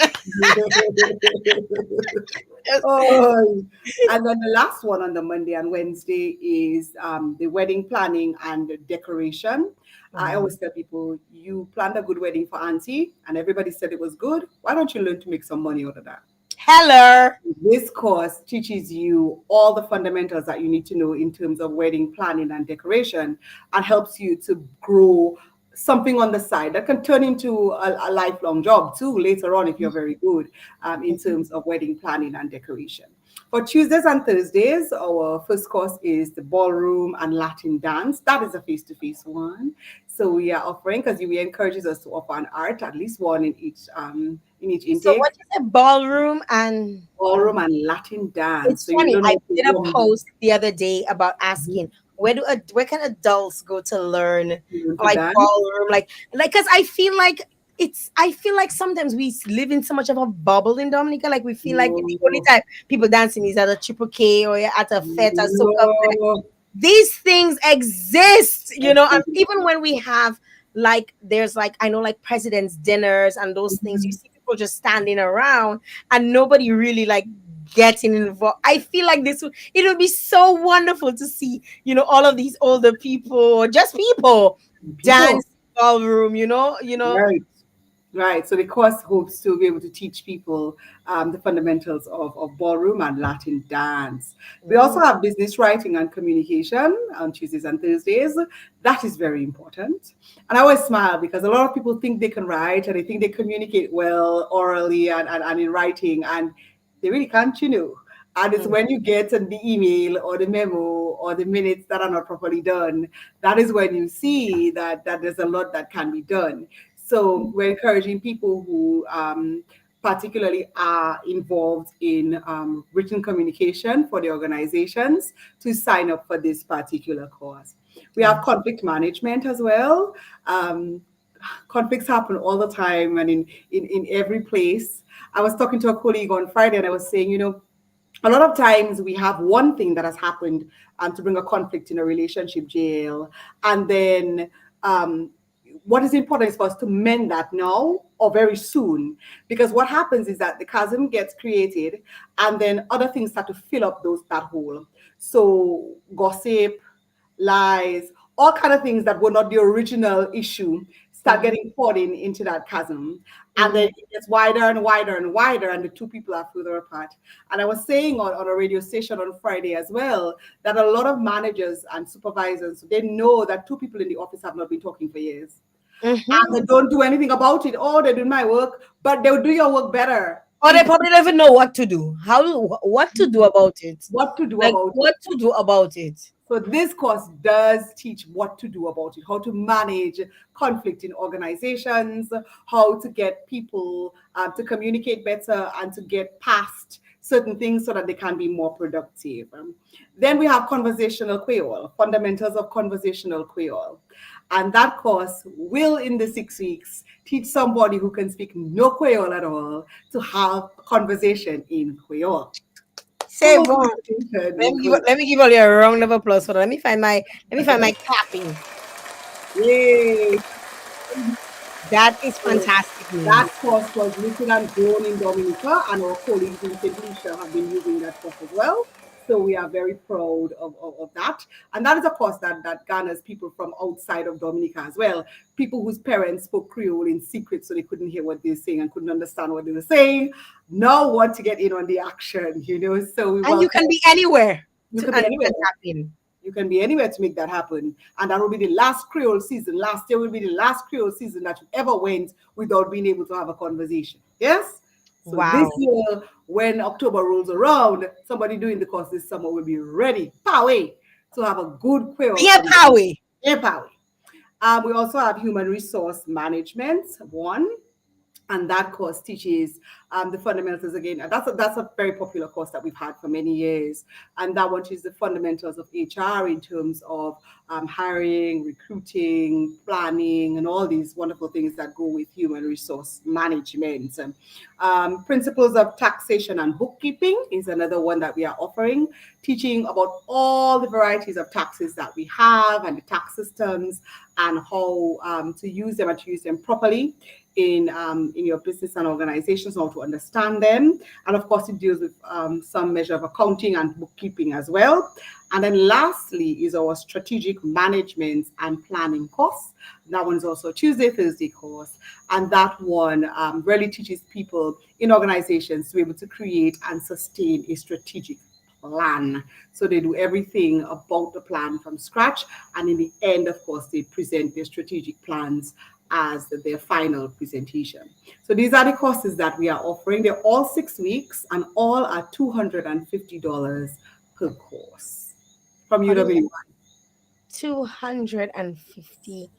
Oh, and then the last one on the Monday and Wednesday is the wedding planning and decoration. I Mhm. always tell people, you planned a good wedding for Auntie, and everybody said it was good. Why don't you learn to make some money out of that? Hello. This course teaches you all the fundamentals that you need to know in terms of wedding planning and decoration, and helps you to grow something on the side that can turn into a lifelong job too later on if you're very good in terms of wedding planning and decoration. For Tuesdays and Thursdays, our first course is the ballroom and Latin dance. That is a face-to-face one. So we are offering, because UWI encourages us to offer an art, at least one in each So what intake, is a ballroom and ballroom and Latin dance. it's So you funny. learn I how to did a warm post the other day about asking where can adults go to learn to like dance. ballroom, like because I feel like sometimes we live in so much of a bubble in Dominica. Like we feel like the only No, time people dancing is at a triple K or at a fete or soca. no. These things exist, and Everything. even when we have like there's like I know like presidents dinners and those things, you Mhm. see people just standing around and nobody really like getting involved. I feel like it would be so wonderful to see all of these older people or just people People. dance ballroom, you know. Right. Right. So the course hopes to be able to teach people the fundamentals of ballroom and Latin dance. We also Mm, have business writing and communication on Tuesdays and Thursdays. That is very important. And I always smile because a lot of people think they can write and they think they communicate well orally and in writing, and they really can't, And it's mm, when you get the email or the memo or the minutes that are not properly done, that is when you see that there's a lot that can be done. So we're encouraging people who particularly are involved in written communication for the organizations to sign up for this particular course. We have mm. conflict management as well. Conflicts happen all the time and in every place. I was talking to a colleague on Friday and I was saying, a lot of times we have one thing that has happened to bring a conflict in a relationship, jail, and then um, what is important is for us to mend that now or very soon, because what happens is that the chasm gets created and then other things start to fill up that hole. So gossip, lies, all kind of things that were not the original issue start Mhm, getting poured into that chasm. And then mhm. it gets wider and wider and wider, and the two people are further apart. And I was saying on a radio station on Friday as well that a lot of managers and supervisors, they know that two people in the office have not been talking for years. Mm-hmm. and they don't do anything about it. Oh, they're doing my work, but they'll do your work better. Or they probably don't even know what to do. What to do about it? What to do Like about it. what to do about it? So this course does teach what to do about it, how to manage conflict in organizations, how to get people to communicate better and to get past certain things so that they can be more productive. Then we have conversational Creole, fundamentals of conversational Creole. And that course will, in the 6 weeks, teach somebody who can speak no Creole at all to have a conversation in Creole. Say one. Let me give all you a round of applause for that. Let me find my clapping. Yay! That is So fantastic news. that course was written and grown in Dominica, and our colleagues in St. Lucia have been using that course as well. So we are very proud of that. And that is a course that garners people from outside of Dominica as well. People whose parents spoke Creole in secret so they couldn't hear what they were saying and couldn't understand what they were saying. Now want to get in on the action, So we And you welcome can be anywhere you to can and be you anywhere. can tap in. You can be anywhere to make that happen. And that will be the last Creole season. Last year will be the last Creole season that you ever went without being able to have a conversation. Yes? So this Wow. year, when October rolls around, somebody doing the course this summer will be ready, power, to have a good Creole Be a conversation. power. Yeah, power. We also have human resource management, one, and that course teaches the fundamentals again. And that's a very popular course that we've had for many years. And that one teaches the fundamentals of HR in terms of hiring, recruiting, planning, and all these wonderful things that go with human resource management. Principles of taxation and bookkeeping is another one that we are offering, teaching about all the varieties of taxes that we have and the tax systems and how to use them and to use them properly in your business and organizations, how to understand them. And of course, it deals with some measure of accounting and bookkeeping as well. And then lastly is our strategic management and planning course. That one's also a Tuesday, Thursday course. And that one really teaches people in organizations to be able to create and sustain a strategic plan. So they do everything about the plan from scratch. And in the end, of course, they present their strategic plans as their final presentation. So these are the courses that we are offering. They're all 6 weeks and all are $250 per course from UWI. 250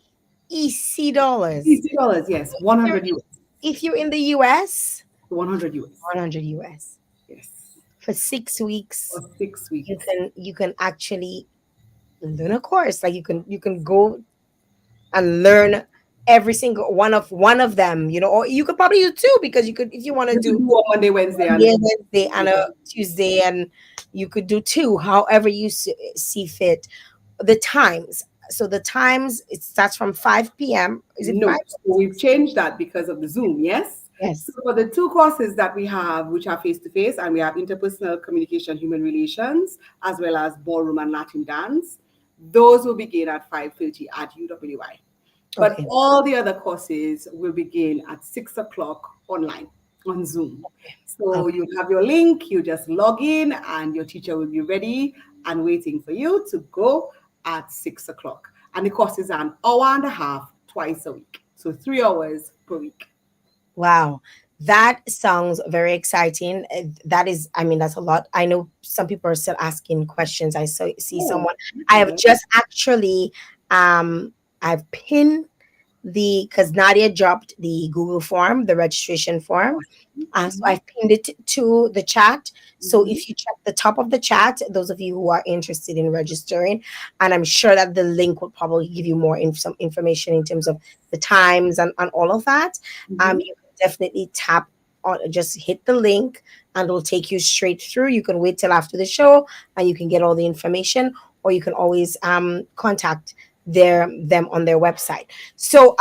EC dollars. $50, yes, 100 US. If you're in the US, 100 US. 100 US. Yes, For 6 weeks, for 6 weeks. you can actually learn a course. Like you can go and learn every single one of them, or you could probably do two, because you could, if you want to You could do do on Monday, Wednesday, and Monday, Wednesday, and a Tuesday, and you could do two, however you see fit. The times. So the times, it starts from 5 p.m. Is it 5? no. So we've changed that because of the Zoom, yes? So Yes. for the two courses that we have, which are face-to-face, and we have interpersonal communication, human relations, as well as ballroom and Latin dance, those will begin at 5:30 at UWI. But Okay. all the other courses will begin at 6 o'clock online on Zoom. So Okay. you have your link, you just log in, and your teacher will be ready and waiting for you to go at 6 o'clock. And the courses are an hour and a half twice a week. So 3 hours per week. Wow. That sounds very exciting. That is, I mean, that's a lot. I know some people are still asking questions. See Oh, someone. I have okay. just actually, I've pinned because Nadia dropped the Google form, the registration form. So I've pinned it to the chat. So Mhm. if you check the top of the chat, those of you who are interested in registering, and I'm sure that the link will probably give you more some information in terms of the times and all of that. Mhm. You can definitely tap on, just hit the link, and it'll take you straight through. You can wait till after the show, and you can get all the information, or you can always contact them on their website. So,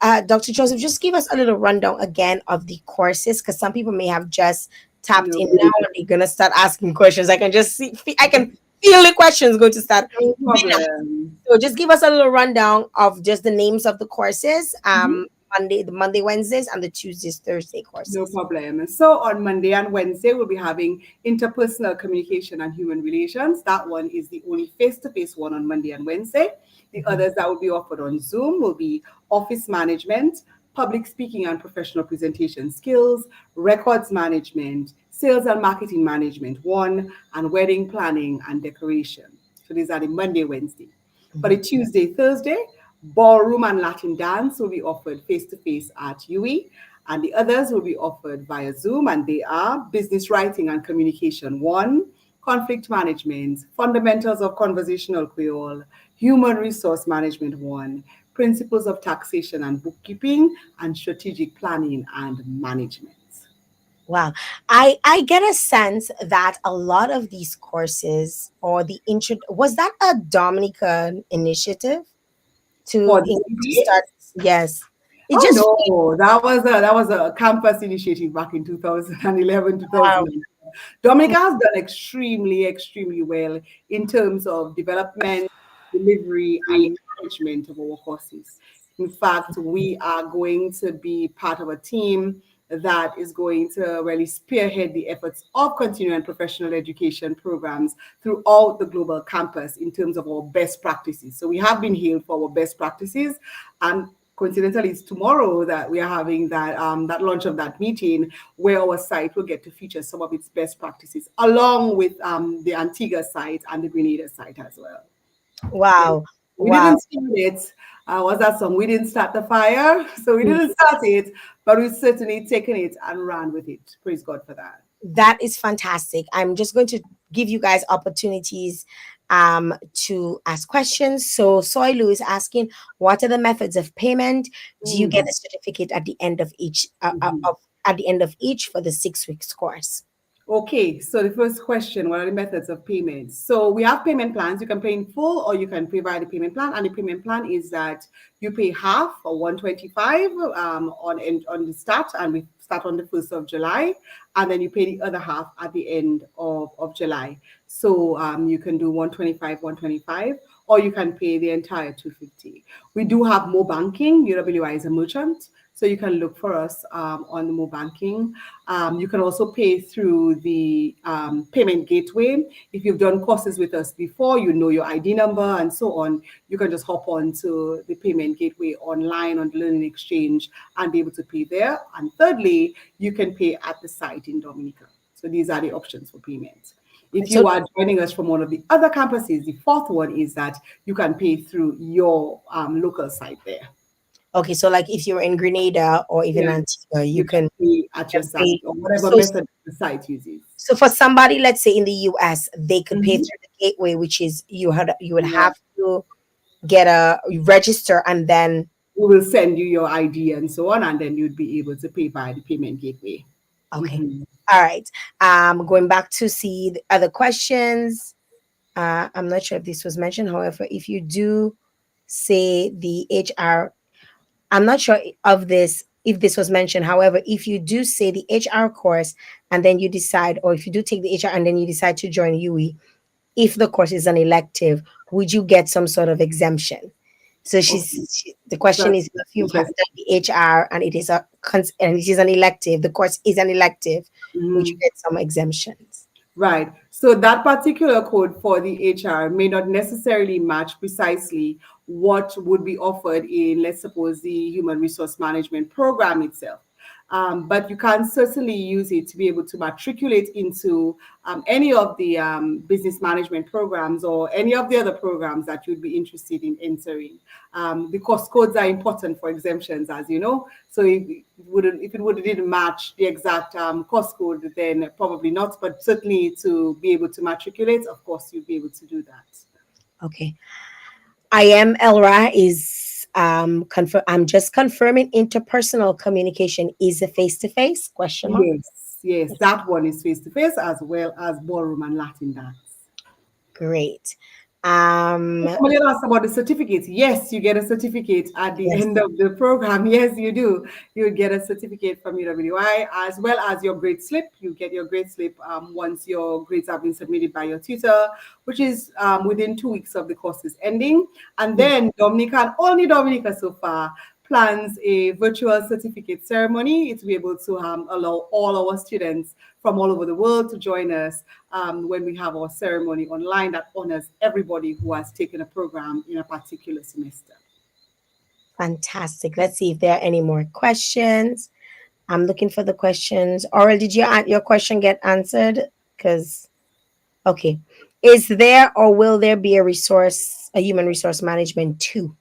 Dr. Joseph, just give us a little rundown again of the courses, because some people may have just tapped No, in now and they're gonna start asking questions. I can just see, I can feel the questions going to start. no problem. So, just give us a little rundown of just the names of the courses, Mhm. the Monday, Wednesdays, and the Tuesdays, Thursday No courses. problem. So on Monday and Wednesday, we'll be having interpersonal communication and human relations. That one is the only face-to-face one on Monday and Wednesday. The Mhm. others that will be offered on Zoom will be office management, public speaking and professional presentation skills, records management, sales and marketing management, one, and wedding planning and decoration. So these are the Monday, Wednesday. For the Mhm. Tuesday, Thursday, ballroom and Latin dance will be offered face to face at UE, and the others will be offered via Zoom. And they are business writing and communication one, conflict management, fundamentals of conversational Creole, human resource management one, principles of taxation and bookkeeping, and strategic planning and management. Wow. I get a sense that a lot of these courses or the intro was that a Dominican initiative For the to CD, start. Yes. It oh just no, that was a campus initiative back in 2011, wow. 2012. Dominica has done extremely well in terms of development, delivery, and management of our courses. In fact, we are going to be part of a team that is going to really spearhead the efforts of continuing professional education programs throughout the global campus in terms of our best practices. So we have been hailed for our best practices, and coincidentally, it's tomorrow that we are having that launch of that meeting, where our site will get to feature some of its best practices, along with the Antigua site and the Grenada site as well. Yes. Wow. We Wow. didn't start it. Was that song? We didn't start the fire, so we didn't start it, but we've certainly taken it and ran with it. Praise God for that. That is fantastic. I'm just going to give you guys opportunities to ask questions. So Soilu is asking, what are the methods of payment? Do you get Mm. a certificate at the end of each Mhm. at the end of each for the 6 weeks course? Okay, so the first question, what are the methods of payment? So we have payment plans. You can pay in full or you can pay via the payment plan. And the payment plan is that you pay half or 125 on the start, and we start on the 1st of July, and then you pay the other half at the end of July. So you can do 125, 125, or you can pay the entire 250. We do have more banking. UWI is a merchant. So you can look for us on the Mo Banking. You can also pay through the payment gateway. If you've done courses with us before, you know your ID number and so on. You can just hop on to the payment gateway online on the Learning Exchange and be able to pay there. And thirdly, you can pay at the site in Dominica. So these are the options for payment. If So you are joining us from one of the other campuses, the fourth one is that you can pay through your local site there. okay, so like if you're in Grenada or even Yeah, Antigua, you can pay at your site pay. or whatever So method the site uses. so for somebody, let's say in the US, they could pay Mhm. through the gateway, which is you would Yeah. have to get a register and then We will send you your ID and so on, and then you'd be able to pay by the payment gateway. okay. Mhm. All right. Going back to see the other questions. I'm not sure if this was mentioned. However, if you do say the HR, I'm not sure of this if this was mentioned. However, if you do say the HR course and then you decide, or if you do take the HR and then you decide to join UE, if the course is an elective, would you get some sort of exemption? So Okay, the question that's is, if you've done interesting. the HR and and it is an elective, the course is an elective, would you Mhm. get some exemptions? Right. So that particular code for the HR may not necessarily match precisely what would be offered in, let's suppose, the human resource management program itself. But you can certainly use it to be able to matriculate into any of the business management programs or any of the other programs that you'd be interested in entering. The course codes are important for exemptions, as you know. So if it didn't match the exact course code, then probably not. But certainly to be able to matriculate, of course, you'll be able to do that. Okay. I am Elra is confirm I'm just confirming interpersonal communication is a face to face question mark. Yes, that one is face to face as well as ballroom and Latin dance. Great. Um Somebody asked about the certificate. Yes, you get a certificate at the yes. end of the program. Yes, you do. You get a certificate from UWI as well as your grade slip. You get your grade slip once your grades have been submitted by your tutor, which is within 2 weeks of the course's ending. And then Dominica, and only Dominica so far, plans a virtual certificate ceremony. It will be able to allow all our students from all over the world to join us when we have our ceremony online that honors everybody who has taken a program in a particular semester. Fantastic. Let's see if there are any more questions. I'm looking for the questions. Oral, did your question get answered? Because okay, is there or will there be a human resource management too?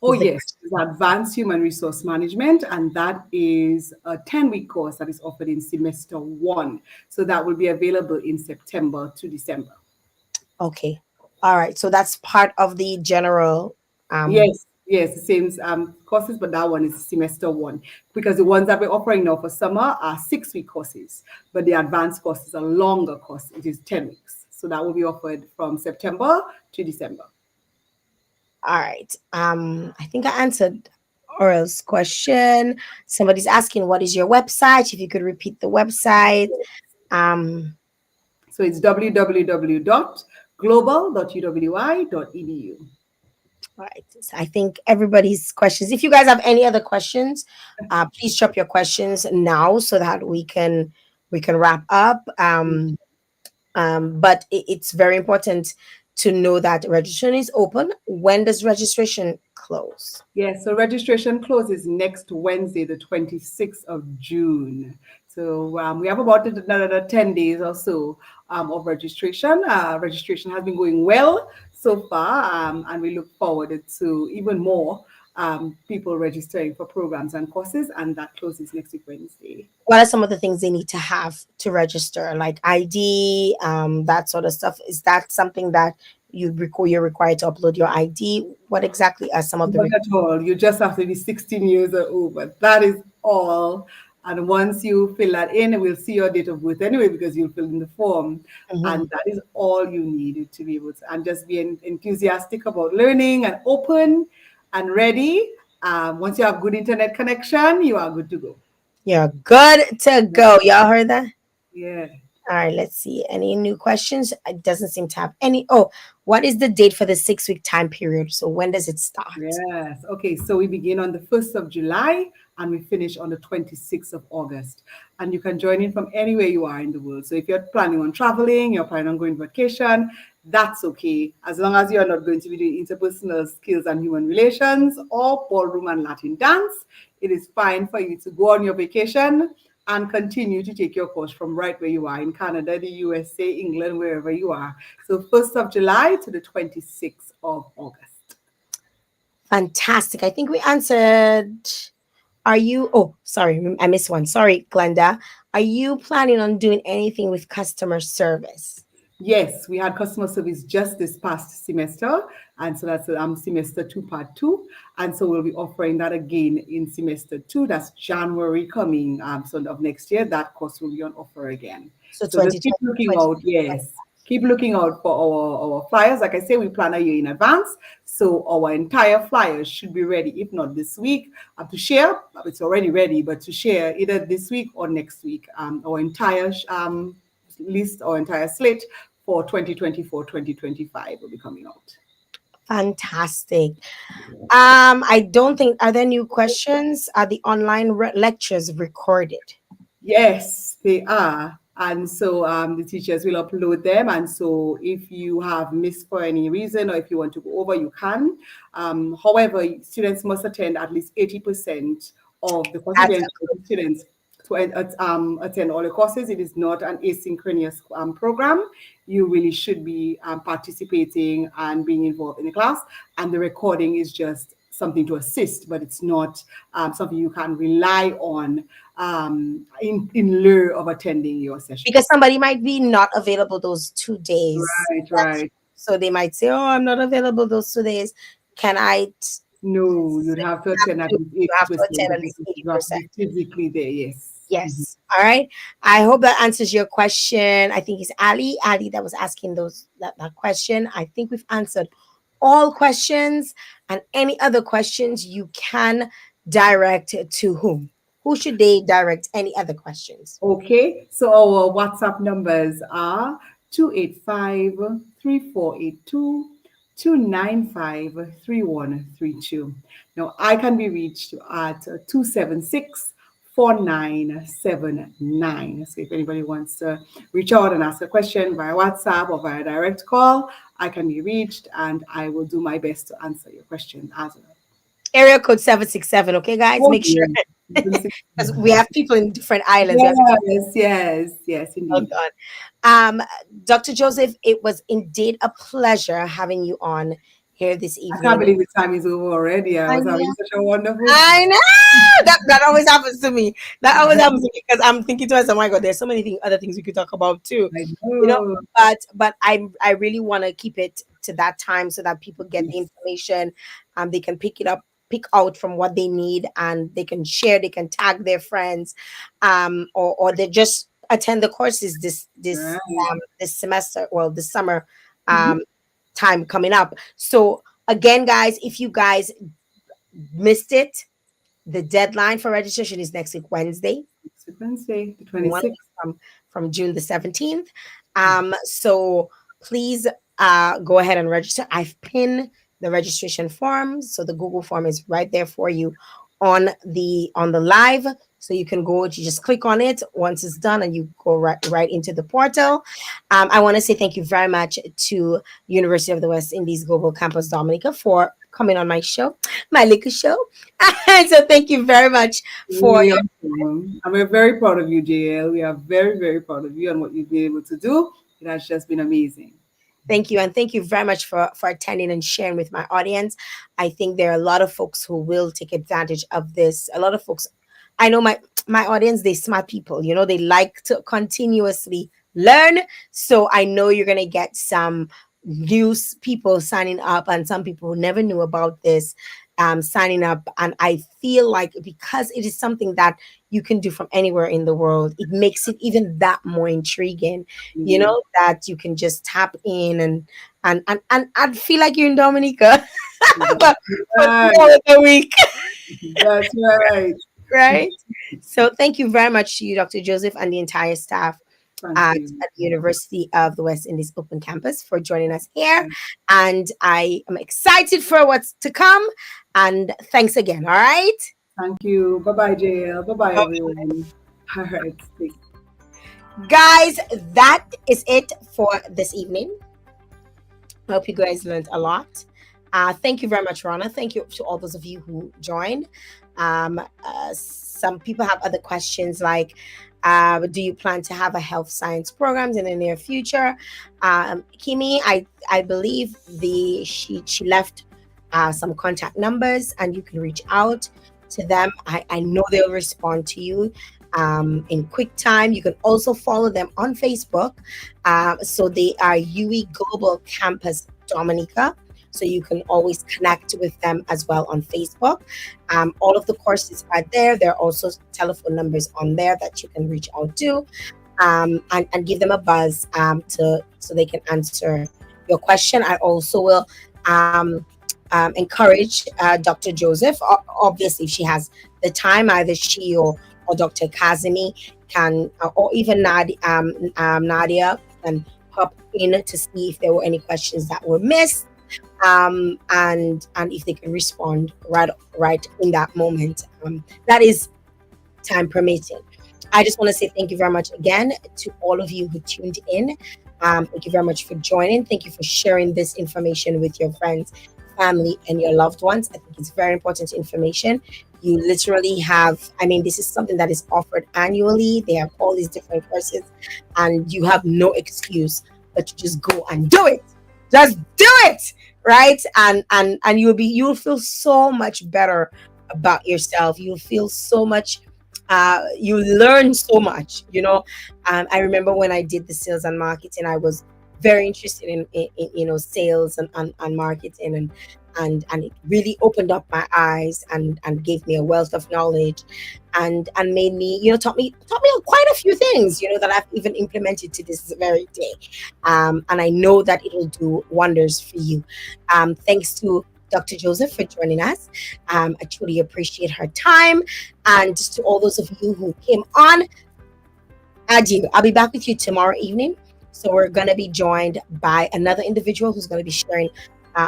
Oh, Is the yes, question. it's Advanced Human Resource Management, and that is a 10-week course that is offered in semester one. So that will be available in September to December. Okay. All right. So that's part of the general. Yes, yes, the same courses, but that one is semester one because the ones that we're offering now for summer are 6-week courses, but the advanced course is a longer course. It is 10 weeks. So that will be offered from September to December. All right. I think I answered Oral's question. Somebody's asking, what is your website? If you could repeat the website. Um, So it's www.global.uwi.edu. all right. So I think everybody's questions. If you guys have any other questions, please drop your questions now so that we can wrap up. But it's very important to know that registration is open. When does registration close? Yes, so registration closes next Wednesday, the 26th of June. So we have about another 10 days or so of registration. Registration has been going well so far, and we look forward to even more people registering for programs and courses, and that closes next week, Wednesday. What are some of the things they need to have to register, like ID, that sort of stuff? Is that something that you're required to upload your ID? What exactly are some of the Not at all. You just have to be 16 years or over. That is all. And once you fill that in, we'll see your date of birth anyway because you'll fill in the form. Mhm. And that is all you need to be able to, and just be enthusiastic about learning and open and ready. Once you have good internet connection, you are good to go. You're good to go. Y'all heard that? Yeah. All right, let's see. Any new questions? It doesn't seem to have any. Oh, what is the date for the 6 week time period? So when does it start? Yes. Okay. So we begin on the 1st of July and we finish on the 26th of August. And you can join in from anywhere you are in the world. So if you're planning on traveling, you're planning on going vacation, that's okay. As long as you're not going to be doing interpersonal skills and human relations or ballroom and Latin dance, it is fine for you to go on your vacation and continue to take your course from right where you are in Canada, the USA, England, wherever you are. So 1st of July to the 26th of August. Fantastic. I think we answered. Are you? Oh, sorry, I missed one. Sorry, Glenda. Are you planning on doing anything with customer service? Yes, we had customer service just this past semester, and so that's semester two, part two, and so we'll be offering that again in semester two. That's January coming, so of next year. That course will be on offer again. So So just keep 2020, looking out. 2020. Yes, keep looking out for our flyers. Like I say, we plan a year in advance, so our entire flyers should be ready, if not this week, to share. It's already ready, but to share either this week or next week. Our entire list or entire slate for 2024-2025 will be coming out. Fantastic. I don't think, are there new questions? Are the online lectures recorded? Yes, they are. And so the teachers will upload them. And so if you have missed for any reason or if you want to go over, you can. However, students must attend at least 80% of the courses. That's We encourage students to attend all the courses. It is not an asynchronous program. You really should be participating and being involved in the class. And the recording is just something to assist, but it's not something you can rely on in lieu of attending your session. because somebody might be not available those 2 days. Right, That's right. so they might say, "Oh, I'm not available those 2 days. Can I?" No, you'd have to attend at least You have to 80% attend at because least you have to 80%. be physically there. Yes. Mhm. Yes. All right. I hope that answers your question. I think it's Ali that was asking that question. I think we've answered all questions, and any other questions you can direct to whom? Who should they direct any other questions? Okay, so our WhatsApp numbers are 285 3482 295 3132. Now, I can be reached at 276 4979. So if anybody wants to reach out and ask a question via WhatsApp or via direct call, I can be reached and I will do my best to answer your question as well. Area code 767. Okay, guys, Oh, make sure dear. because we have people in different islands. We have Yes, yes, yes, Well indeed. done. Dr. Joseph, it was indeed a pleasure having you on here this I can't evening. believe the time is over already. I I was having know. such a wonderful I know that always happens to me. That always happens to me because I'm thinking to myself, "Oh my God, there's so many other things we could talk about too, I you know." know. But I really want to keep it to that time so that people get the Yes, information, they can pick out from what they need, and they can share, they can tag their friends, or they just attend the courses right. this semester, well, this summer, Mhm. um, time coming up. So again, guys, if you guys missed it, the deadline for registration is next week, Wednesday, It's Wednesday, the one week 26th. from June the 17th. So please go ahead and register. I've pinned the registration form, so the Google form is right there for you on the live. So you can go, you just click on it once it's done, and you go right into the portal. I want to say thank you very much to University of the West Indies Global Campus Dominica for coming on my little show. And so thank you very much for Really awesome. And we're very proud of you, JL. We are very, very proud of you and what you've been able to do. It has just been amazing. Thank you, and thank you very much for attending and sharing with my audience. I think there are a lot of folks who will take advantage of this. A lot of folks, I know my audience, they smart people. They like to continuously learn. So I know you're gonna get some people signing up, and some people who never knew about this signing up. And I feel like because it is something that you can do from anywhere in the world, it makes it even that more intriguing, Indeed. that you can just tap in and I'd feel like you're in Dominica but for Right. 2 hours a week. That's right. Right? So thank you very much to you, Dr. Joseph, and the entire staff Thank you. at the University of the West Indies Open Campus for joining us here. And I am excited for what's to come. And thanks again. All right. Thank you. Bye bye, JL. Bye bye, everyone. All right. Guys, that is it for this evening. I hope you guys learned a lot. Thank you very much, Rana. Thank you to all those of you who joined. Some people have other questions like, do you plan to have a health science programs in the near future? Kimi, I believe she left some contact numbers, and you can reach out to them. I know they'll respond to you in quick time. You can also follow them on Facebook. So they are UE Global Campus Dominica. So you can always connect with them as well on Facebook. All of the courses are there. There are also telephone numbers on there that you can reach out to, and give them a buzz, so they can answer your question. I also will encourage Dr. Joseph. Obviously, if she has the time, either she or Dr. Kazimi can, or even Nadia can hop in to see if there were any questions that were missed, and if they can respond right in that moment. That is time permitting. I just want to say thank you very much again to all of you who tuned in. Thank you very much for joining. Thank you for sharing this information with your friends, family, and your loved ones. I think it's very important information. You literally have, I mean, this is something that is offered annually. They have all these different courses, and you have no excuse but to just go and do it. Just do it, right? And you'll feel so much better about yourself. You'll feel so much, you learn so much. I remember when I did the sales and marketing, I was very interested in sales and marketing, and it really opened up my eyes and gave me a wealth of knowledge, and made me, taught me quite a few things, that I've even implemented to this very day. And I know that it will do wonders for you. Thanks to Dr. Joseph for joining us. I truly appreciate her time. And to all those of you who came on, adieu. I'll be back with you tomorrow evening. So we're going to be joined by another individual who's going to be sharing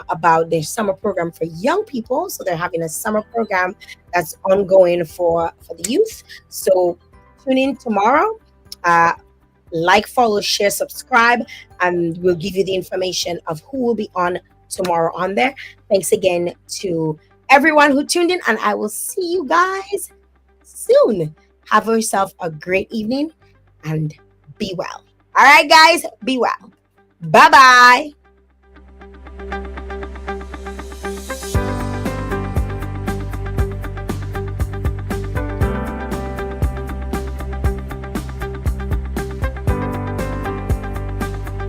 about their summer program for young people. So they're having a summer program that's ongoing for the youth. So tune in tomorrow. Uh, like, follow, share, subscribe, and we'll give you the information of who will be on tomorrow on there. Thanks again to everyone who tuned in, and I will see you guys soon. Have yourself a great evening and be well. All right, guys, be well. Bye bye.